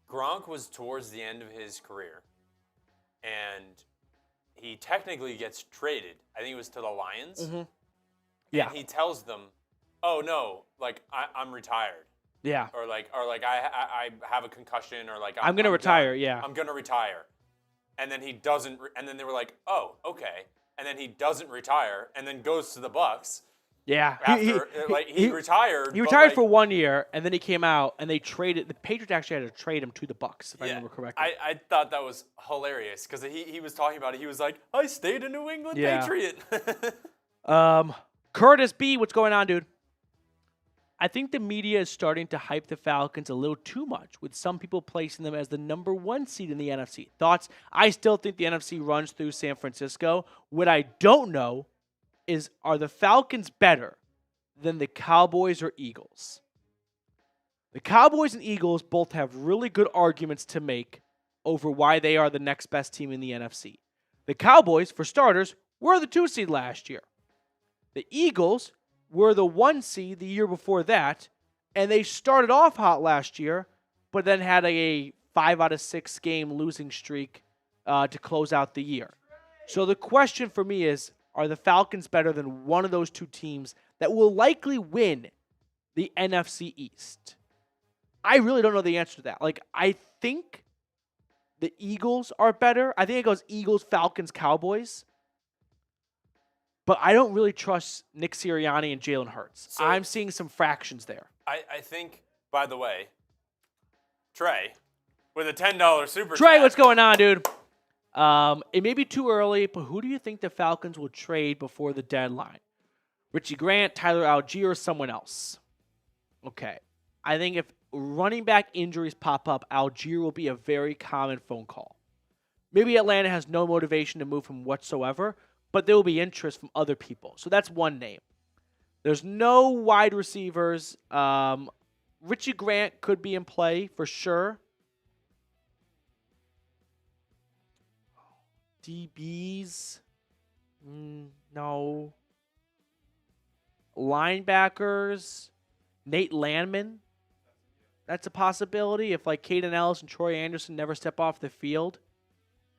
Gronk was towards the end of his career and he technically gets traded? I think it was to the Lions. Mm-hmm. Yeah. And he tells them, oh, no, like, I'm retired. Yeah. Or like I have a concussion, or like I'm going to retire, done. yeah. I'm going to retire. And then he doesn't, and then they were like, oh, okay. And then he doesn't retire, and then goes to the Bucks. Yeah. After, he retired. He retired for 1 year, and then he came out, and they traded. The Patriots actually had to trade him to the Bucks, if I remember correctly. I thought that was hilarious, because he was talking about it. He was like, I stayed a New England Patriot. Curtis B., what's going on, dude? I think the media is starting to hype the Falcons a little too much, with some people placing them as the number 1 seed in the NFC. Thoughts? I still think the NFC runs through San Francisco. What I don't know is, are the Falcons better than the Cowboys or Eagles? The Cowboys and Eagles both have really good arguments to make over why they are the next best team in the NFC. The Cowboys, for starters, were the 2 seed last year. The Eagles were the 1 seed the year before that, and they started off hot last year, but then had a 5 out of 6 game losing streak to close out the year. So the question for me is, are the Falcons better than one of those 2 teams that will likely win the NFC East? I really don't know the answer to that. Like, I think the Eagles are better. I think it goes Eagles, Falcons, Cowboys. But I don't really trust Nick Sirianni and Jalen Hurts. So I'm seeing some fractions there. I think, by the way, Trey, with a $10 super Trey, chat. what's going on, dude? It may be too early, but who do you think the Falcons will trade before the deadline? Richie Grant, Tyler Algier, or someone else? Okay. I think if running back injuries pop up, Algier will be a very common phone call. Maybe Atlanta has no motivation to move him whatsoever, but there will be interest from other people. So that's one name. There's no wide receivers. Richie Grant could be in play for sure. DBs? No. Linebackers? Nate Landman? That's a possibility if like Caden Ellis and Troy Anderson never step off the field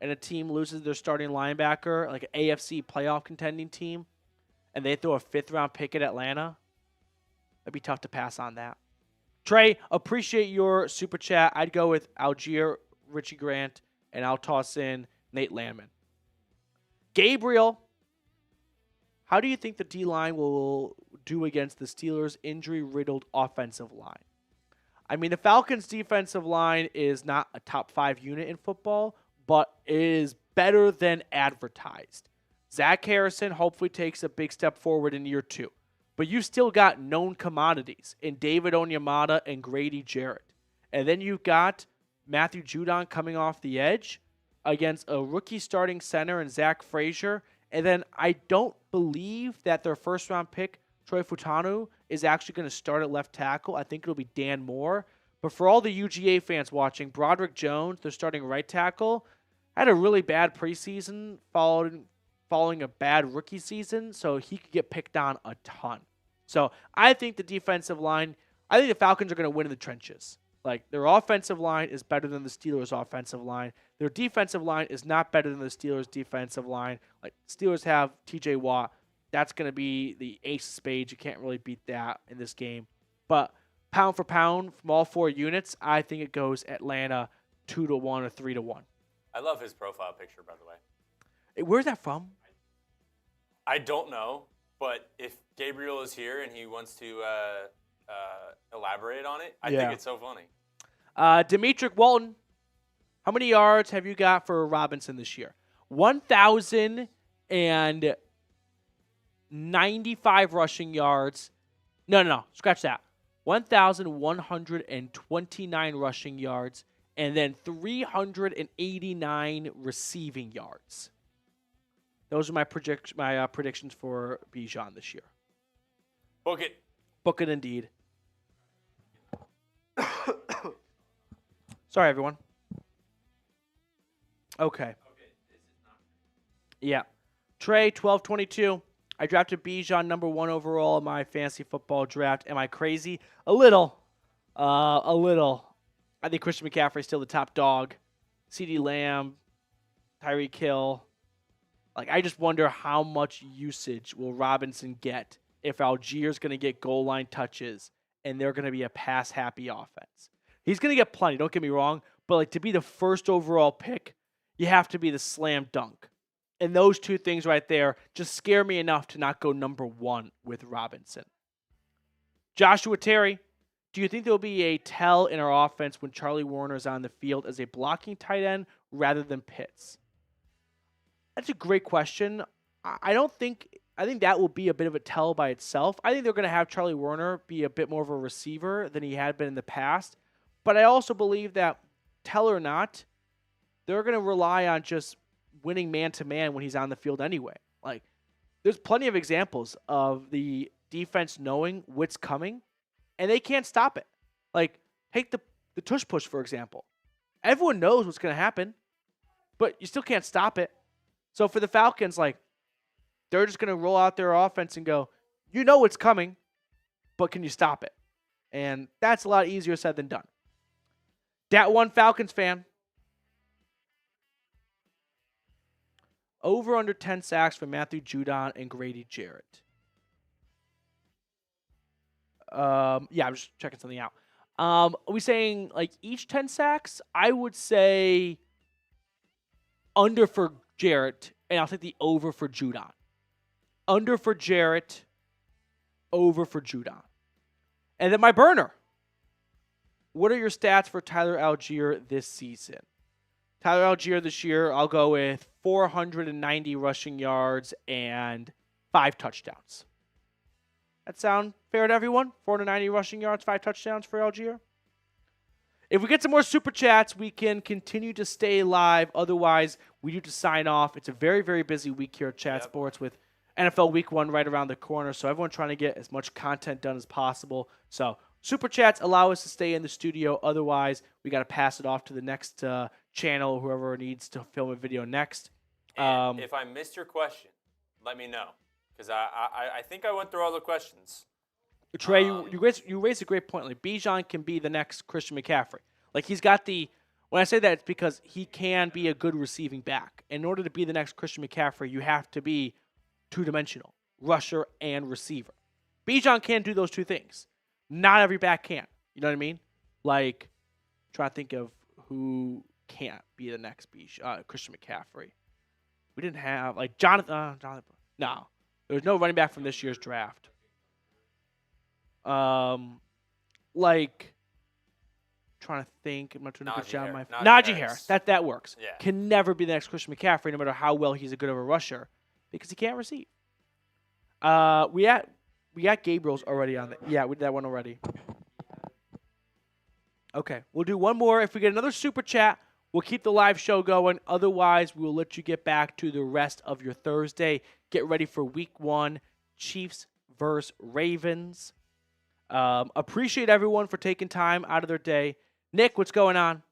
and a team loses their starting linebacker, like an AFC playoff contending team, and they throw a 5th-round pick at Atlanta, that'd be tough to pass on that. Trey, appreciate your super chat. I'd go with Algier, Richie Grant, and I'll toss in Nate Landman. Gabriel, how do you think the D-line will do against the Steelers' injury-riddled offensive line? I mean, the Falcons' defensive line is not a top 5 unit in football, but it is better than advertised. Zach Harrison hopefully takes a big step forward in year 2. But you've still got known commodities in David Onyemata and Grady Jarrett. And then you've got Matthew Judon coming off the edge against a rookie starting center in Zach Frazier. And then I don't believe that their first-round pick, Troy Futanu, is actually going to start at left tackle. I think it'll be Dan Moore. But for all the UGA fans watching, Broderick Jones, their starting right tackle, had a really bad preseason following a bad rookie season, so he could get picked on a ton. So I think the defensive line, I think the Falcons are going to win in the trenches. Like, their offensive line is better than the Steelers' offensive line. Their defensive line is not better than the Steelers' defensive line. Like, Steelers have T.J. Watt. That's going to be the ace of spades. You can't really beat that in this game. But pound for pound from all 4 units, I think it goes Atlanta 2-1 or 3-1. I love his profile picture, by the way. Hey, where's that from? I don't know, but if Gabriel is here and he wants to elaborate on it, I think it's so funny. Demetric Walton, how many yards have you got for Robinson this year? 1,095 rushing yards. No. Scratch that. 1,129 rushing yards, and then 389 receiving yards. Those are my predictions for Bijan this year. Book it. Book it indeed. Sorry, everyone. Okay. Yeah. Trey, 12-22. I drafted Bijan number 1 overall in my fantasy football draft. Am I crazy? A little. A little. I think Christian McCaffrey's still the top dog. CeeDee Lamb, Tyreek Hill. Like, I just wonder how much usage will Robinson get if Algiers going to get goal line touches and they're going to be a pass-happy offense. He's going to get plenty, don't get me wrong, but like to be the first overall pick, you have to be the slam dunk. And those 2 things right there just scare me enough to not go number 1 with Robinson. Joshua Terry, do you think there will be a tell in our offense when Charlie Warner is on the field as a blocking tight end rather than Pitts? That's a great question. I think that will be a bit of a tell by itself. I think they're going to have Charlie Warner be a bit more of a receiver than he had been in the past. But I also believe that, tell or not, they're going to rely on just winning man-to-man when he's on the field anyway. Like, there's plenty of examples of the defense knowing what's coming, and they can't stop it. Like, take the tush push, for example. Everyone knows what's going to happen, but you still can't stop it. So for the Falcons, like, they're just going to roll out their offense and go, you know what's coming, but can you stop it? And that's a lot easier said than done. Dat one Falcons fan. Over under 10 sacks for Matthew Judon and Grady Jarrett. I'm just checking something out. Are we saying like each 10 sacks? I would say under for Jarrett, and I'll take the over for Judon. Under for Jarrett, over for Judon. And then my burner. What are your stats for Tyler Algier this season? Tyler Algier this year, I'll go with 490 rushing yards and 5 touchdowns. That sound fair to everyone? 490 rushing yards, 5 touchdowns for Algier? If we get some more super chats, we can continue to stay live. Otherwise, we need to sign off. It's a very, very busy week here at Chat Sports with NFL Week 1 right around the corner. So everyone trying to get as much content done as possible. So super chats allow us to stay in the studio. Otherwise, we got to pass it off to the next channel, whoever needs to film a video next. And if I missed your question, let me know. Because I think I went through all the questions. Trey, you raised a great point. Like, Bijan can be the next Christian McCaffrey. Like, he's got the – when I say that, it's because he can be a good receiving back. In order to be the next Christian McCaffrey, you have to be two-dimensional, rusher and receiver. Bijan can do those 2 things. Not every back can. You know what I mean? Like, trying to think of who can't be the next Christian McCaffrey. We didn't have, like, Jonathan. No. There was no running back from this year's draft. Like, trying to think. I'm not doing a good job. Najee Harris. That works. Yeah. Can never be the next Christian McCaffrey, no matter how well he's a good of a rusher, because he can't receive. We got Gabriel's already on that. Yeah, we did that one already. Okay, we'll do one more. If we get another super chat, we'll keep the live show going. Otherwise, we'll let you get back to the rest of your Thursday. Get ready for Week 1, Chiefs versus Ravens. Appreciate everyone for taking time out of their day. Nick, what's going on?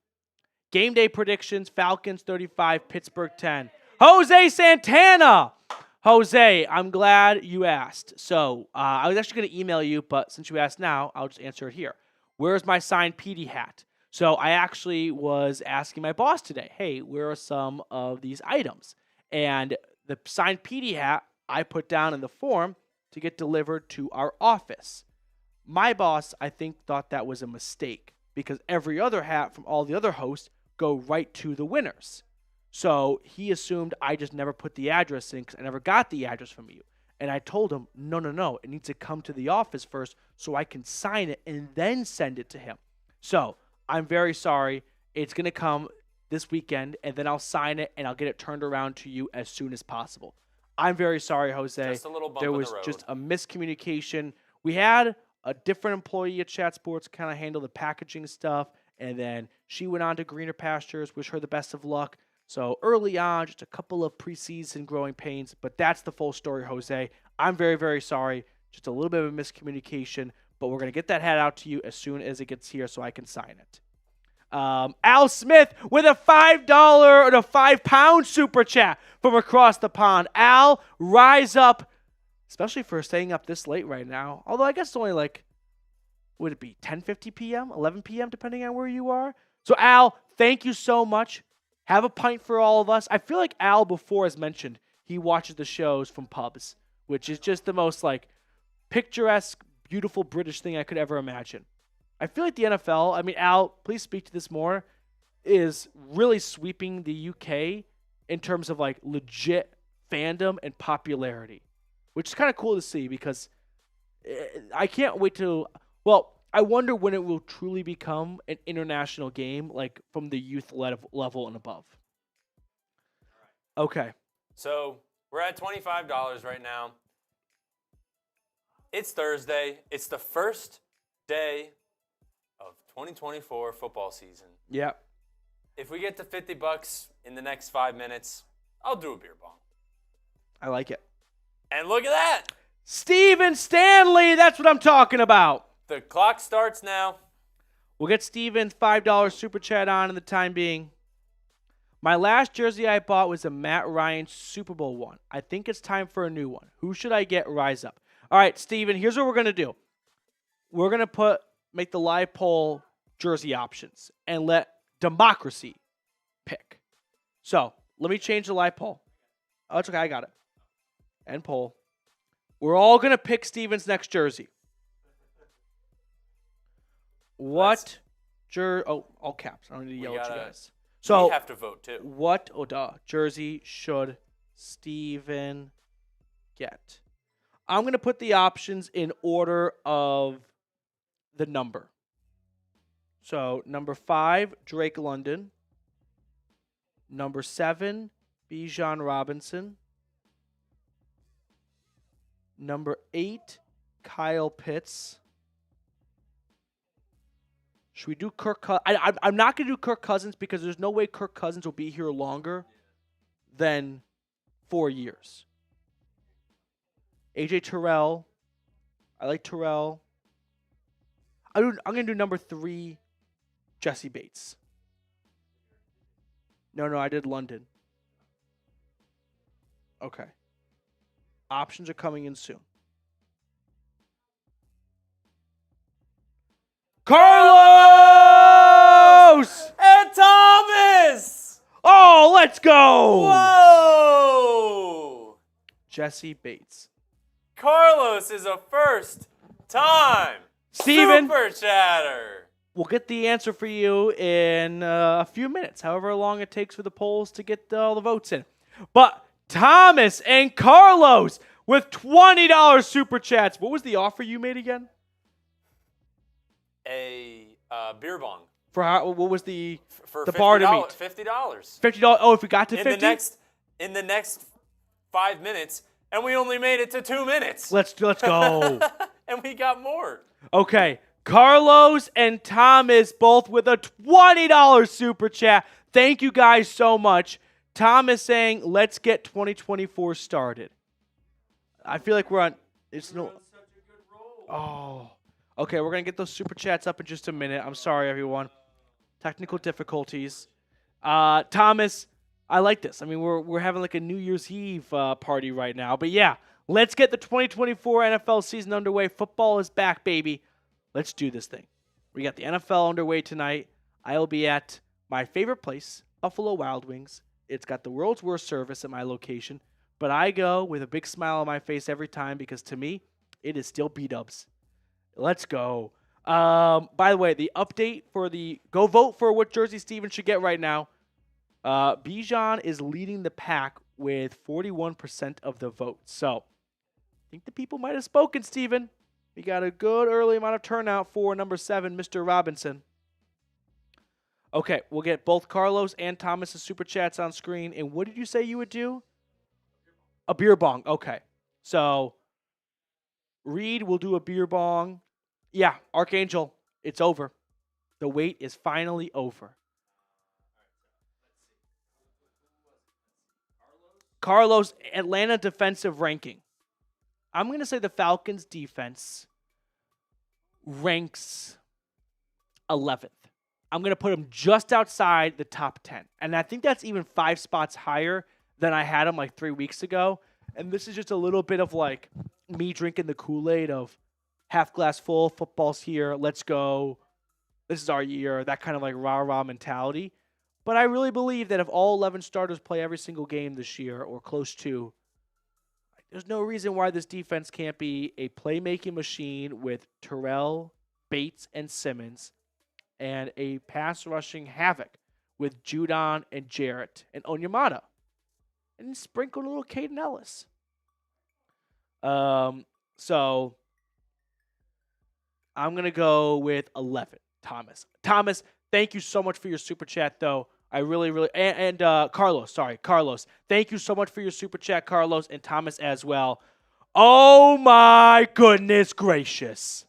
Game day predictions, Falcons 35, Pittsburgh 10. Jose Santana! Jose, I'm glad you asked. So I was actually going to email you, but since you asked now, I'll just answer it here. where's my signed PD hat? So I actually was asking my boss today, hey, where are some of these items? And the signed PD hat I put down in the form to get delivered to our office. My boss, I think, thought that was a mistake because every other hat from all the other hosts go right to the winners. So he assumed I just never put the address in because I never got the address from you. And I told him, no, it needs to come to the office first so I can sign it and then send it to him. So I'm very sorry. It's going to come this weekend, and then I'll sign it, and I'll get it turned around to you as soon as possible. I'm very sorry, Jose. Just a little bump there in was the road. just a miscommunication. We had a different employee at Chat Sports kind of handle the packaging stuff, and then she went on to greener pastures. Wish her the best of luck. So early on, just a couple of preseason growing pains, but that's the full story, Jose. I'm very, very sorry. Just a little bit of a miscommunication, but we're going to get that hat out to you as soon as it gets here so I can sign it. Al Smith with a $5 and a £5 super chat from across the pond. Al, rise up, especially for staying up this late right now. Although I guess it's only like, would it be 10:50 p.m., 11 p.m., depending on where you are? So Al, thank you so much. Have a pint for all of us. I feel like Al before has mentioned he watches the shows from pubs, which is just the most like picturesque, beautiful British thing I could ever imagine. I feel like the NFL, I mean, Al, please speak to this more, is really sweeping the UK in terms of like legit fandom and popularity, which is kind of cool to see because I can't wait to, well, I wonder when it will truly become an international game, like from the youth level and above. Okay. So we're at $25 right now. It's Thursday. It's the first day of 2024 football season. Yeah. If we get to $50 in the next 5 minutes, I'll do a beer bong. I like it. And look at that. Steven Stanley, that's what I'm talking about. The clock starts now. We'll get Steven's $5 super chat on in the time being. My last jersey I bought was a Matt Ryan Super Bowl one. I think it's time for a new one. Who should I get? Rise up. All right, Steven, here's what we're going to do. We're going to make the live poll jersey options and let democracy pick. So let me change the live poll. Oh, it's okay. I got it. And poll. We're all going to pick Steven's next jersey. What jersey? Oh, all caps. I don't need to yell at you guys. So we have to vote too. What jersey should Steven get? I'm going to put the options in order of the number. So, number 5, Drake London. Number 7, Bijan Robinson. Number 8, Kyle Pitts. Should we do Kirk Cousins? I'm not going to do Kirk Cousins because there's no way Kirk Cousins will be here longer than 4 years. AJ Terrell. I like Terrell. I'm going to do number 3, Jessie Bates. No, I did London. Okay. Options are coming in soon. Carlos! And Thomas! Oh, let's go! Whoa! Jessie Bates. Carlos is a first-time Steven, super chatter. We'll get the answer for you in a few minutes, however long it takes for the polls to get all the votes in. But Thomas and Carlos with $20 super chats. What was the offer you made again? A beer bong. For how? What was the For bar to meet? $50. $50. Oh, if we got to 50? In the next 5 minutes, and we only made it to 2 minutes. Let's go. And we got more. Okay. Carlos and Thomas both with a $20 super chat. Thank you guys so much. Thomas saying, let's get 2024 started. I feel like we're on. It's no. Oh. Okay, we're going to get those super chats up in just a minute. I'm sorry, everyone. Technical difficulties. Thomas, I like this. I mean, we're having like a New Year's Eve party right now. But yeah, let's get the 2024 NFL season underway. Football is back, baby. Let's do this thing. We got the NFL underway tonight. I'll be at my favorite place, Buffalo Wild Wings. It's got the world's worst service at my location, but I go with a big smile on my face every time because to me, it is still B-dubs. Let's go. By the way, the update for the go vote for what jersey Steven should get right now. Bijan is leading the pack with 41% of the vote. So I think the people might have spoken, Steven. We got a good early amount of turnout for number 7, Mr. Robinson. Okay, we'll get both Carlos and Thomas's super chats on screen. And what did you say you would do? A beer bong. Okay. So Reed will do a beer bong. Yeah, Archangel, it's over. The wait is finally over. Carlos, Atlanta defensive ranking. I'm going to say the Falcons defense ranks 11th. I'm going to put them just outside the top 10. And I think that's even 5 spots higher than I had them like 3 weeks ago. And this is just a little bit of like me drinking the Kool-Aid of half glass full, football's here, let's go. This is our year, that kind of like rah-rah mentality. But I really believe that if all 11 starters play every single game this year or close to, there's no reason why this defense can't be a playmaking machine with Terrell, Bates, and Simmons, and a pass rushing havoc with Judon and Jarrett and Onyemata. And sprinkle a little Caden Ellis. So I'm going to go with 11, Thomas. Thomas, thank you so much for your super chat, though. I really, and Carlos, thank you so much for your super chat, Carlos, and Thomas as well. Oh my goodness gracious.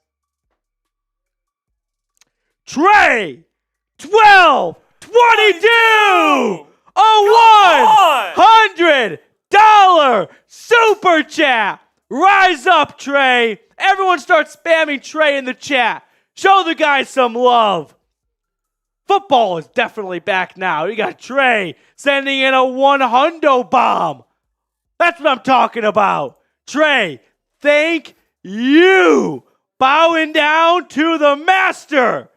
Trey, 12, 22, a $100 super chat. Rise up, Trey. Everyone start spamming Trey in the chat. Show the guy some love. Football is definitely back now. You got Trey sending in a $100 bomb. That's what I'm talking about. Trey, thank you. Bowing down to the master.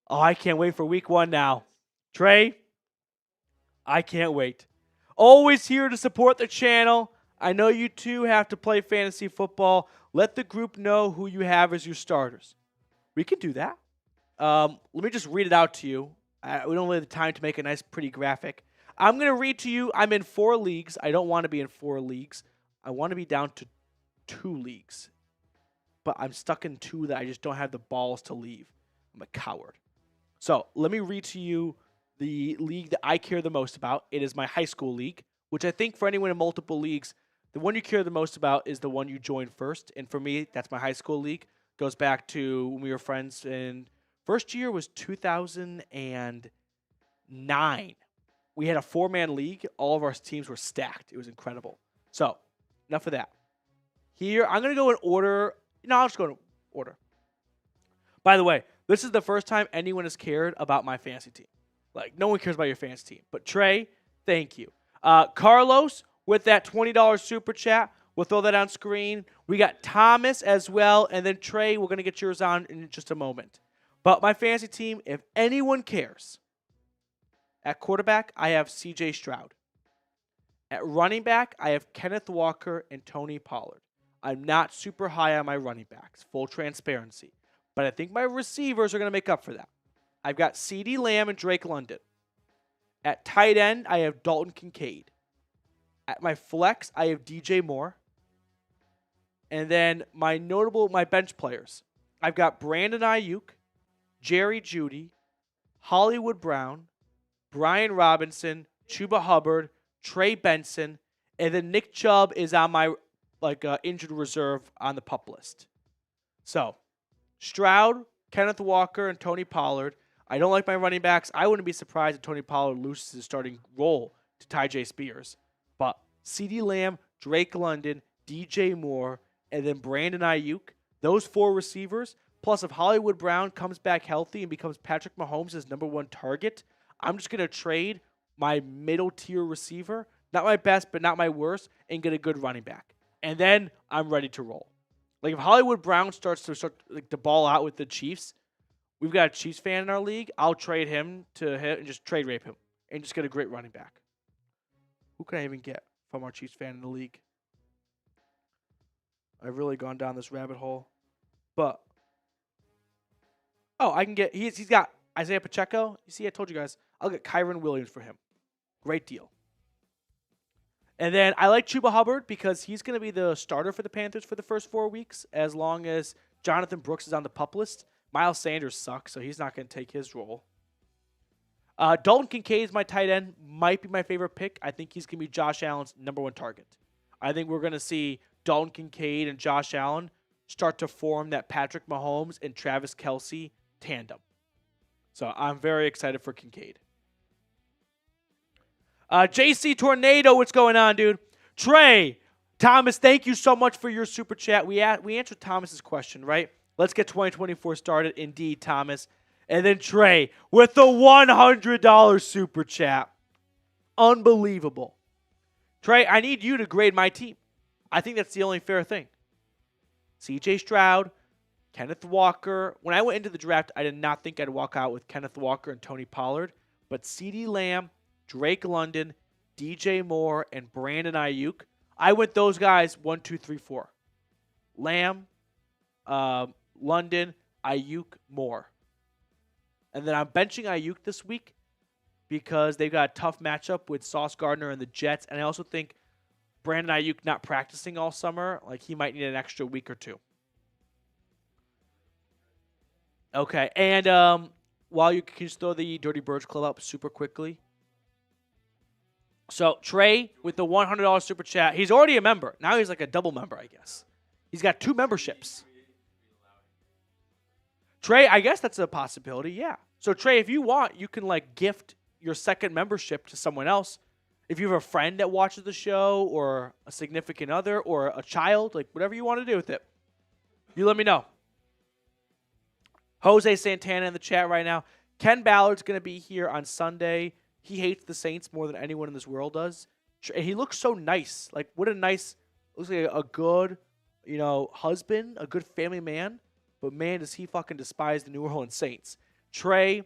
Oh, I can't wait for week 1 now. Trey, I can't wait. Always here to support the channel. I know you too have to play fantasy football. Let the group know who you have as your starters. We can do that. Let me just read it out to you. We don't have the time to make a nice, pretty graphic. I'm going to read to you. I'm in 4 leagues. I don't want to be in 4 leagues. I want to be down to 2 leagues. But I'm stuck in 2 that I just don't have the balls to leave. I'm a coward. So let me read to you the league that I care the most about. It is my high school league, which I think for anyone in multiple leagues, the one you care the most about is the one you join first. And for me, that's my high school league. Goes back to when we were friends, and first year was 2009. We had a 4-man league. All of our teams were stacked. It was incredible. So enough of that. Here, I'm going to go in order. No, I'll just go in order. By the way, this is the first time anyone has cared about my fantasy team. Like, no one cares about your fantasy team. But Trey, thank you. Carlos, with that $20 super chat, we'll throw that on screen. We got Thomas as well. And then Trey, we're going to get yours on in just a moment. But my fantasy team, if anyone cares, at quarterback, I have C.J. Stroud. At running back, I have Kenneth Walker and Tony Pollard. I'm not super high on my running backs, full transparency. But I think my receivers are going to make up for that. I've got CeeDee Lamb and Drake London. At tight end, I have Dalton Kincaid. At my flex, I have DJ Moore. And then my bench players. I've got Brandon Ayuk, Jerry Jeudy, Hollywood Brown, Brian Robinson, Chuba Hubbard, Trey Benson, and then Nick Chubb is on my injured reserve on the PUP list. So, Stroud, Kenneth Walker, and Tony Pollard. I don't like my running backs. I wouldn't be surprised if Tony Pollard loses his starting role to Tyjae Spears. But CeeDee Lamb, Drake London, DJ Moore, and then Brandon Ayuk, those 4 receivers, plus if Hollywood Brown comes back healthy and becomes Patrick Mahomes' number 1 target, I'm just going to trade my middle tier receiver, not my best, but not my worst, and get a good running back. And then I'm ready to roll. Like if Hollywood Brown starts to ball out with the Chiefs, we've got a Chiefs fan in our league. I'll trade him to him and just trade rape him and just get a great running back. Who can I even get from our Chiefs fan in the league? I've really gone down this rabbit hole. But, I can get, he's got Isaiah Pacheco. You see, I told you guys, I'll get Kyron Williams for him. Great deal. And then I like Chuba Hubbard because he's going to be the starter for the Panthers for the first 4 weeks as long as Jonathan Brooks is on the PUP list. Miles Sanders sucks, so he's not going to take his role. Dalton Kincaid is my tight end. Might be my favorite pick. I think he's going to be Josh Allen's number one target. I think we're going to see Dalton Kincaid and Josh Allen start to form that Patrick Mahomes and Travis Kelce tandem. So I'm very excited for Kincaid. JC Tornado, what's going on, dude? Trey, Thomas, thank you so much for your super chat. We answered Thomas's question, right? Let's get 2024 started. Indeed, Thomas. And then Trey with the $100 super chat. Unbelievable. Trey, I need you to grade my team. I think that's the only fair thing. CJ Stroud, Kenneth Walker. When I went into the draft, I did not think I'd walk out with Kenneth Walker and Tony Pollard. But CeeDee Lamb, Drake London, DJ Moore, and Brandon Ayuk. I went those guys 1, 2, 3, 4. Lamb, London, Ayuk, Moore. And then I'm benching Ayuk this week because they've got a tough matchup with Sauce Gardner and the Jets. And I also think Brandon Ayuk not practicing all summer, like he might need an extra week or two. Okay, and while you can just throw the Dirty Birds Club up super quickly. So Trey with the $100 super chat. He's already a member. Now he's like a double member, I guess. He's got 2 memberships. Trey, I guess that's a possibility, yeah. So Trey, if you want, you can like gift your second membership to someone else. If you have a friend that watches the show or a significant other or a child, like whatever you want to do with it, you let me know. Jose Santana in the chat right now. Ken Ballard's going to be here on Sunday. He hates the Saints more than anyone in this world does. And he looks so nice. Like, what a nice, looks like a good, husband, a good family man. But, man, does he fucking despise the New Orleans Saints. Trey,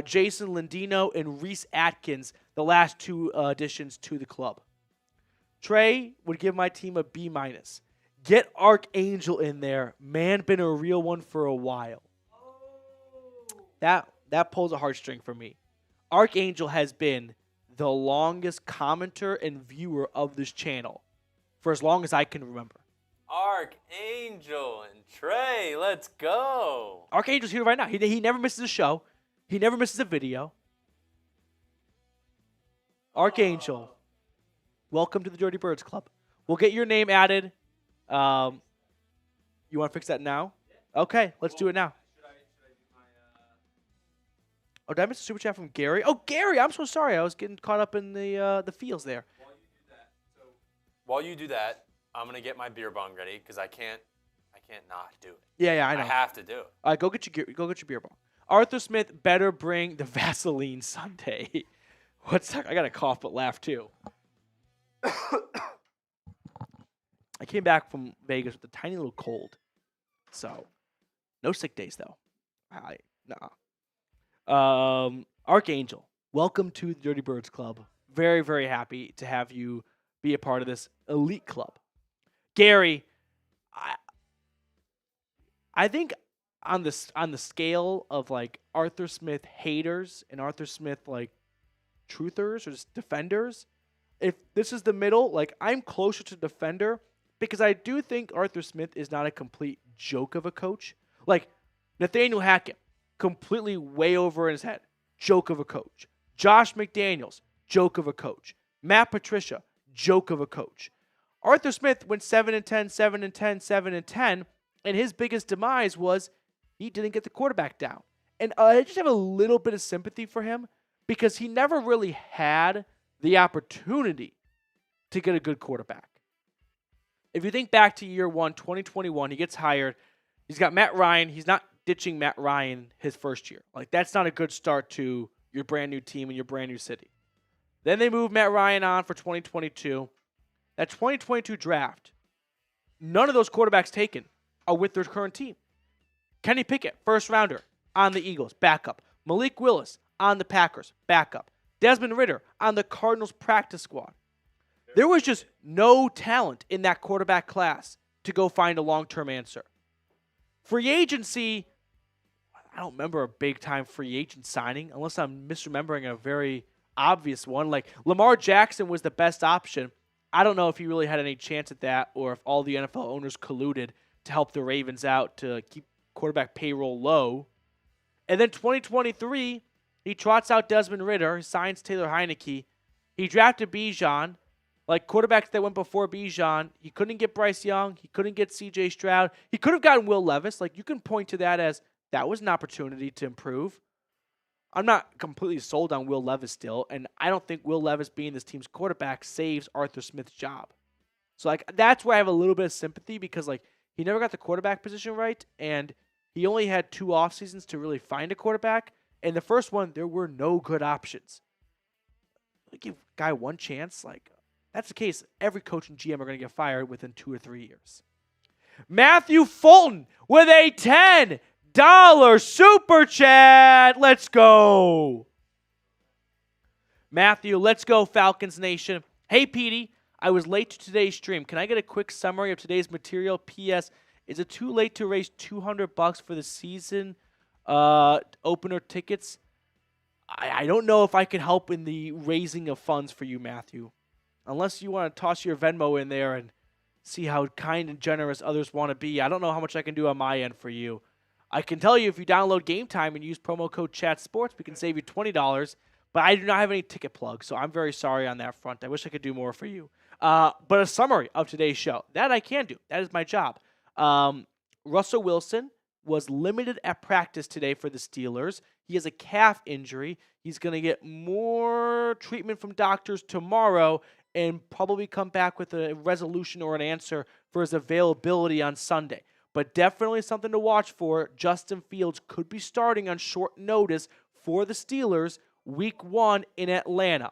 Jason Lindino, and Reese Atkins, the last 2 additions to the club. Trey would give my team a B-. Get Archangel in there. Man, been a real one for a while. That pulls a heartstring for me. Archangel has been the longest commenter and viewer of this channel for as long as I can remember. Archangel and Trey, let's go. Archangel's here right now. He never misses a show. He never misses a video. Archangel, welcome to the Dirty Birds Club. We'll get your name added. You want to fix that now? Okay, let's do it now. Oh, did I miss a super chat from Gary? Oh, Gary, I'm so sorry. I was getting caught up in the feels there. While you do that, I'm gonna get my beer bong ready because I can't not do it. Yeah, I know. I have to do it. All right, go get your beer bong. Arthur Smith better bring the Vaseline Sunday. What's that? I got a cough but laugh too. I came back from Vegas with a tiny little cold, so no sick days though. Nah. Archangel, welcome to the Dirty Birds Club. Very, very happy to have you be a part of this elite club. Gary, I think on the scale of like Arthur Smith haters and Arthur Smith like truthers or just defenders, if this is the middle, like I'm closer to defender because I do think Arthur Smith is not a complete joke of a coach. Like Nathaniel Hackett, completely way over in his head. Joke of a coach. Josh McDaniels, joke of a coach. Matt Patricia, joke of a coach. Arthur Smith went 7-10, 7-10, 7-10, and his biggest demise was he didn't get the quarterback down. And I just have a little bit of sympathy for him because he never really had the opportunity to get a good quarterback. If you think back to year 1, 2021, he gets hired. He's got Matt Ryan. He's not ditching Matt Ryan his first year. Like, that's not a good start to your brand new team and your brand new city. Then they move Matt Ryan on for 2022. That 2022 draft, none of those quarterbacks taken are with their current team. Kenny Pickett, first rounder. on the Eagles, backup. Malik Willis on the Packers, backup. Desmond Ridder on the Cardinals practice squad. There was just no talent in that quarterback class to go find a long-term answer. Free agency, I don't remember a big-time free agent signing, unless I'm misremembering a very obvious one. Like Lamar Jackson was the best option. I don't know if he really had any chance at that or if all the NFL owners colluded to help the Ravens out to keep quarterback payroll low. And then 2023, he trots out Desmond Ridder, he signs Taylor Heineke. He drafted Bijan. Like quarterbacks that went before Bijan, he couldn't get Bryce Young. He couldn't get C.J. Stroud. He could have gotten Will Levis. Like you can point to that as that was an opportunity to improve. I'm not completely sold on Will Levis still, and I don't think Will Levis being this team's quarterback saves Arthur Smith's job. So like that's where I have a little bit of sympathy because like he never got the quarterback position right, and he only had 2 off seasons to really find a quarterback. And the first one, there were no good options. Give a guy one chance, like. That's the case. Every coach and GM are going to get fired within 2 or 3 years. Matthew Fulton with a $10 super chat. Let's go. Matthew, let's go Falcons Nation. Hey, Petey, I was late to today's stream. Can I get a quick summary of today's material? P.S. Is it too late to raise $200 for the season opener tickets? I don't know if I can help in the raising of funds for you, Matthew. Unless you want to toss your Venmo in there and see how kind and generous others want to be. I don't know how much I can do on my end for you. I can tell you if you download Game Time and use promo code ChatSports, we can save you $20. But I do not have any ticket plugs, so I'm very sorry on that front. I wish I could do more for you. But a summary of today's show. That I can do. That is my job. Russell Wilson was limited at practice today for the Steelers. He has a calf injury. He's going to get more treatment from doctors tomorrow and probably come back with a resolution or an answer for his availability on Sunday. But definitely something to watch for. Justin Fields could be starting on short notice for the Steelers week 1 in Atlanta.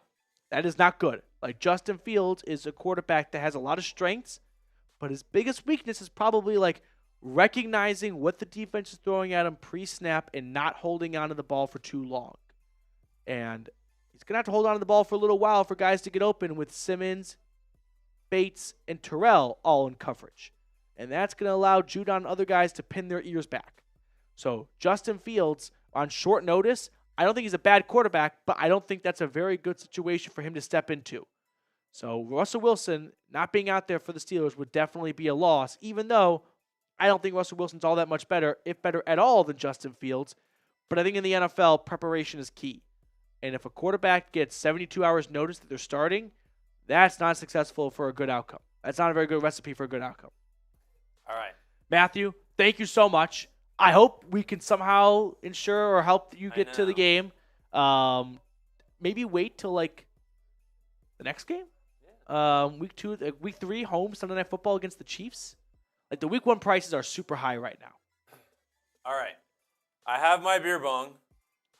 That is not good. Like Justin Fields is a quarterback that has a lot of strengths, but his biggest weakness is probably like recognizing what the defense is throwing at him pre-snap and not holding onto the ball for too long. And he's going to have to hold on to the ball for a little while for guys to get open with Simmons, Bates, and Terrell all in coverage. And that's going to allow Judon and other guys to pin their ears back. So Justin Fields, on short notice, I don't think he's a bad quarterback, but I don't think that's a very good situation for him to step into. So Russell Wilson not being out there for the Steelers would definitely be a loss, even though I don't think Russell Wilson's all that much better, if better at all, than Justin Fields. But I think in the NFL, preparation is key. And if a quarterback gets 72 hours notice that they're starting, that's not successful for a good outcome. That's not a very good recipe for a good outcome. All right. Matthew, thank you so much. I hope we can somehow ensure or help you get to the game. Maybe wait till like the next game. Yeah. Week 3, home Sunday Night Football against the Chiefs. Like the week 1 prices are super high right now. All right. I have my beer bong.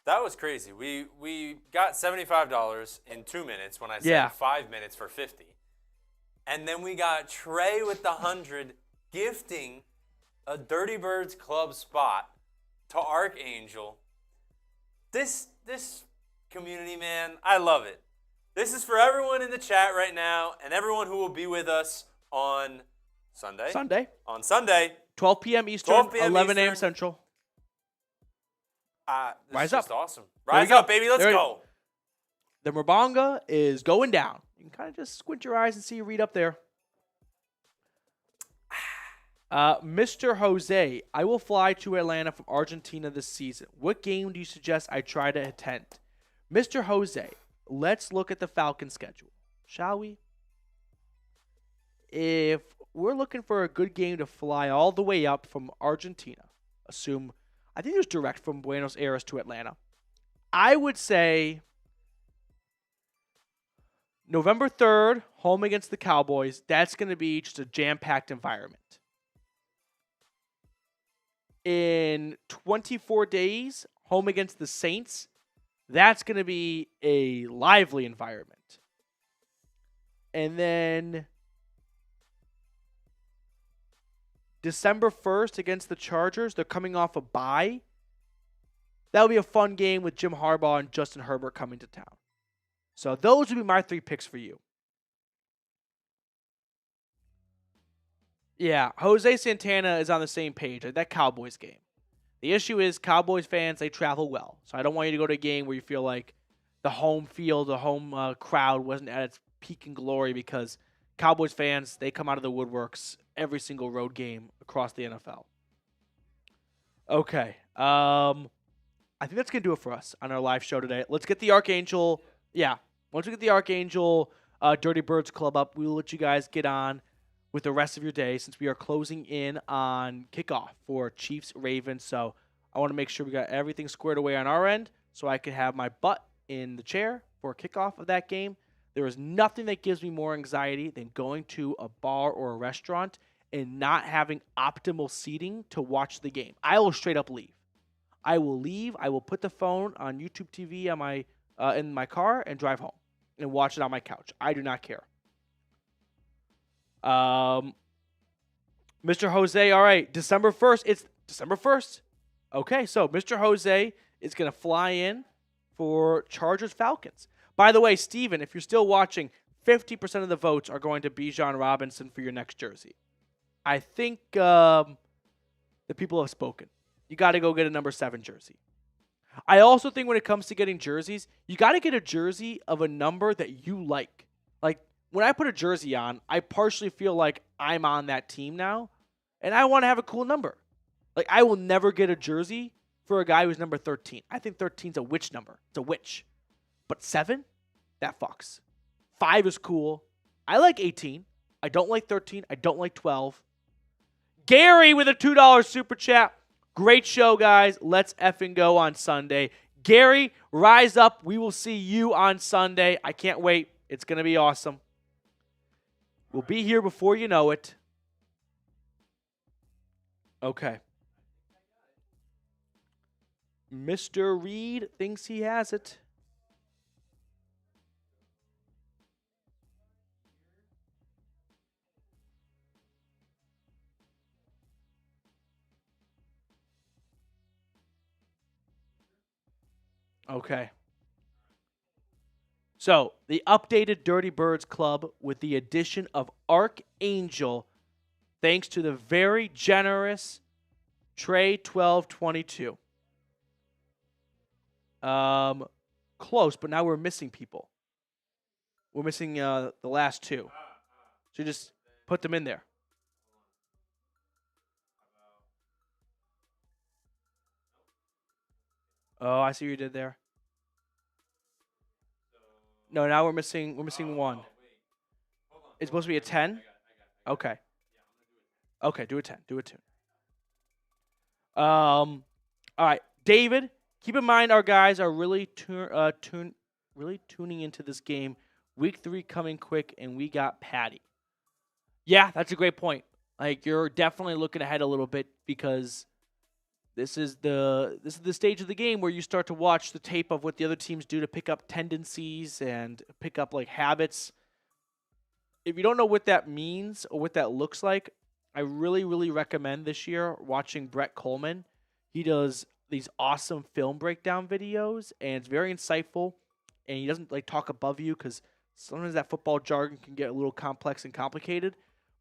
That was crazy. We got $75 in 2 minutes when I said 5 minutes for 50. And then we got Trey with the 100 gifting a Dirty Birds Club spot to Archangel. This community, man, I love it. This is for everyone in the chat right now and everyone who will be with us on Sunday. On Sunday. 12 p.m. Eastern, 11 a.m. Central. Rise up. Just awesome. Rise up, baby. Let's go. The Marbonga is going down. You can kind of just squint your eyes and see you read up there. Mr. Jose, I will fly to Atlanta from Argentina this season. What game do you suggest I try to attend? Mr. Jose, let's look at the Falcons schedule, shall we? If we're looking for a good game to fly all the way up from Argentina, I think there's direct from Buenos Aires to Atlanta. I would say November 3rd, home against the Cowboys. That's going to be just a jam-packed environment. In 24 days, home against the Saints. That's going to be a lively environment. And then December 1st against the Chargers. They're coming off a bye. that'll be a fun game with Jim Harbaugh and Justin Herbert coming to town. So those would be my 3 picks for you. Yeah, Jose Santana is on the same page. Like that Cowboys game. The issue is Cowboys fans, they travel well. So I don't want you to go to a game where you feel like the home field, the home crowd wasn't at its peak and glory, because Cowboys fans, they come out of the woodworks every single road game across the NFL. Okay. I think that's going to do it for us on our live show today. Let's get the Archangel. Yeah. Once we get the Archangel Dirty Birds Club up, we will let you guys get on with the rest of your day, since we are closing in on kickoff for Chiefs-Ravens. So I want to make sure we got everything squared away on our end so I can have my butt in the chair for kickoff of that game. There is nothing that gives me more anxiety than going to a bar or a restaurant and not having optimal seating to watch the game. I will straight up leave. I will leave. I will put the phone on YouTube TV on my in my car and drive home and watch it on my couch. I do not care. Mr. Jose, all right, December 1st. It's December 1st. Okay, so Mr. Jose is going to fly in for Chargers-Falcons. By the way, Steven, if you're still watching, 50% of the votes are going to Bijan Robinson for your next jersey. I think the people have spoken. You got to go get a number 7 jersey. I also think when it comes to getting jerseys, you got to get a jersey of a number that you like. Like, when I put a jersey on, I partially feel like I'm on that team now, and I want to have a cool number. Like, I will never get a jersey for a guy who's number 13. I think 13's a witch number. It's a witch. But 7? That fucks. 5 is cool. I like 18. I don't like 13. I don't like 12. Gary with a $2 super chat. Great show, guys. Let's effing go on Sunday. Gary, rise up. We will see you on Sunday. I can't wait. It's going to be awesome. We'll be here before you know it. Okay. Mr. Reed thinks he has it. Okay. So, the updated Dirty Birds Club with the addition of Archangel, thanks to the very generous Trey1222. Close, but now we're missing people. We're missing the last 2. So just put them in there. Oh, I see what you did there. No, now we're missing 1. It's supposed to be a 10? Okay. Okay, do a 10. Do a 2. All right, David, keep in mind our guys are really tuning into this game. Week 3 coming quick, and we got Patty. Yeah, that's a great point. Like, you're definitely looking ahead a little bit, because this is the stage of the game where you start to watch the tape of what the other teams do to pick up tendencies and pick up like habits. If you don't know what that means or what that looks like, I really, really recommend this year watching Brett Coleman. He does these awesome film breakdown videos, and it's very insightful, and he doesn't like talk above you, because sometimes that football jargon can get a little complex and complicated,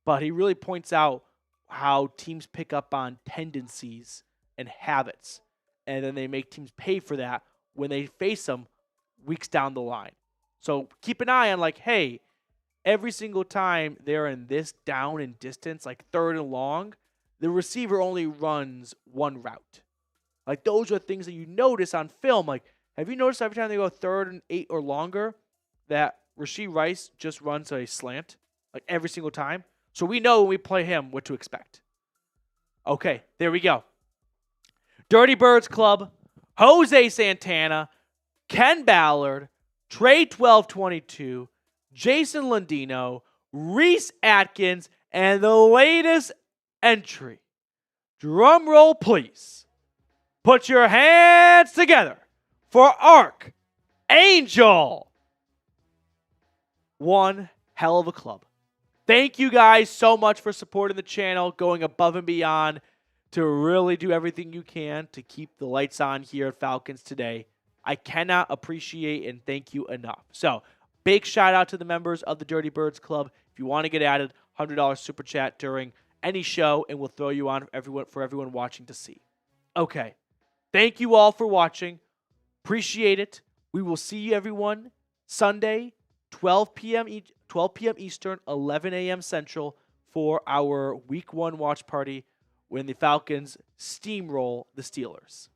but he really points out how teams pick up on tendencies and habits, and then they make teams pay for that when they face them weeks down the line. So keep an eye on, like, hey, every single time they're in this down and distance, like 3rd and long, the receiver only runs 1 route. Like, those are things that you notice on film. Like, have you noticed every time they go 3rd and 8 or longer that Rashee Rice just runs a slant? Like, every single time. So we know when we play him what to expect. Okay, there we go. Dirty Birds Club, Jose Santana, Ken Ballard, Trey1222, Jason Landino, Reese Atkins, and the latest entry. Drum roll, please. Put your hands together for Archangel. One hell of a club. Thank you guys so much for supporting the channel, going above and beyond. to really do everything you can to keep the lights on here at Falcons today. I cannot appreciate and thank you enough. So, big shout out to the members of the Dirty Birds Club. If you want to get added, $100 super chat during any show, and we'll throw you on for everyone watching to see. Okay. Thank you all for watching. Appreciate it. We will see you, everyone, Sunday, 12 p.m. Eastern, 11 a.m. Central, for our Week 1 watch party when the Falcons steamroll the Steelers.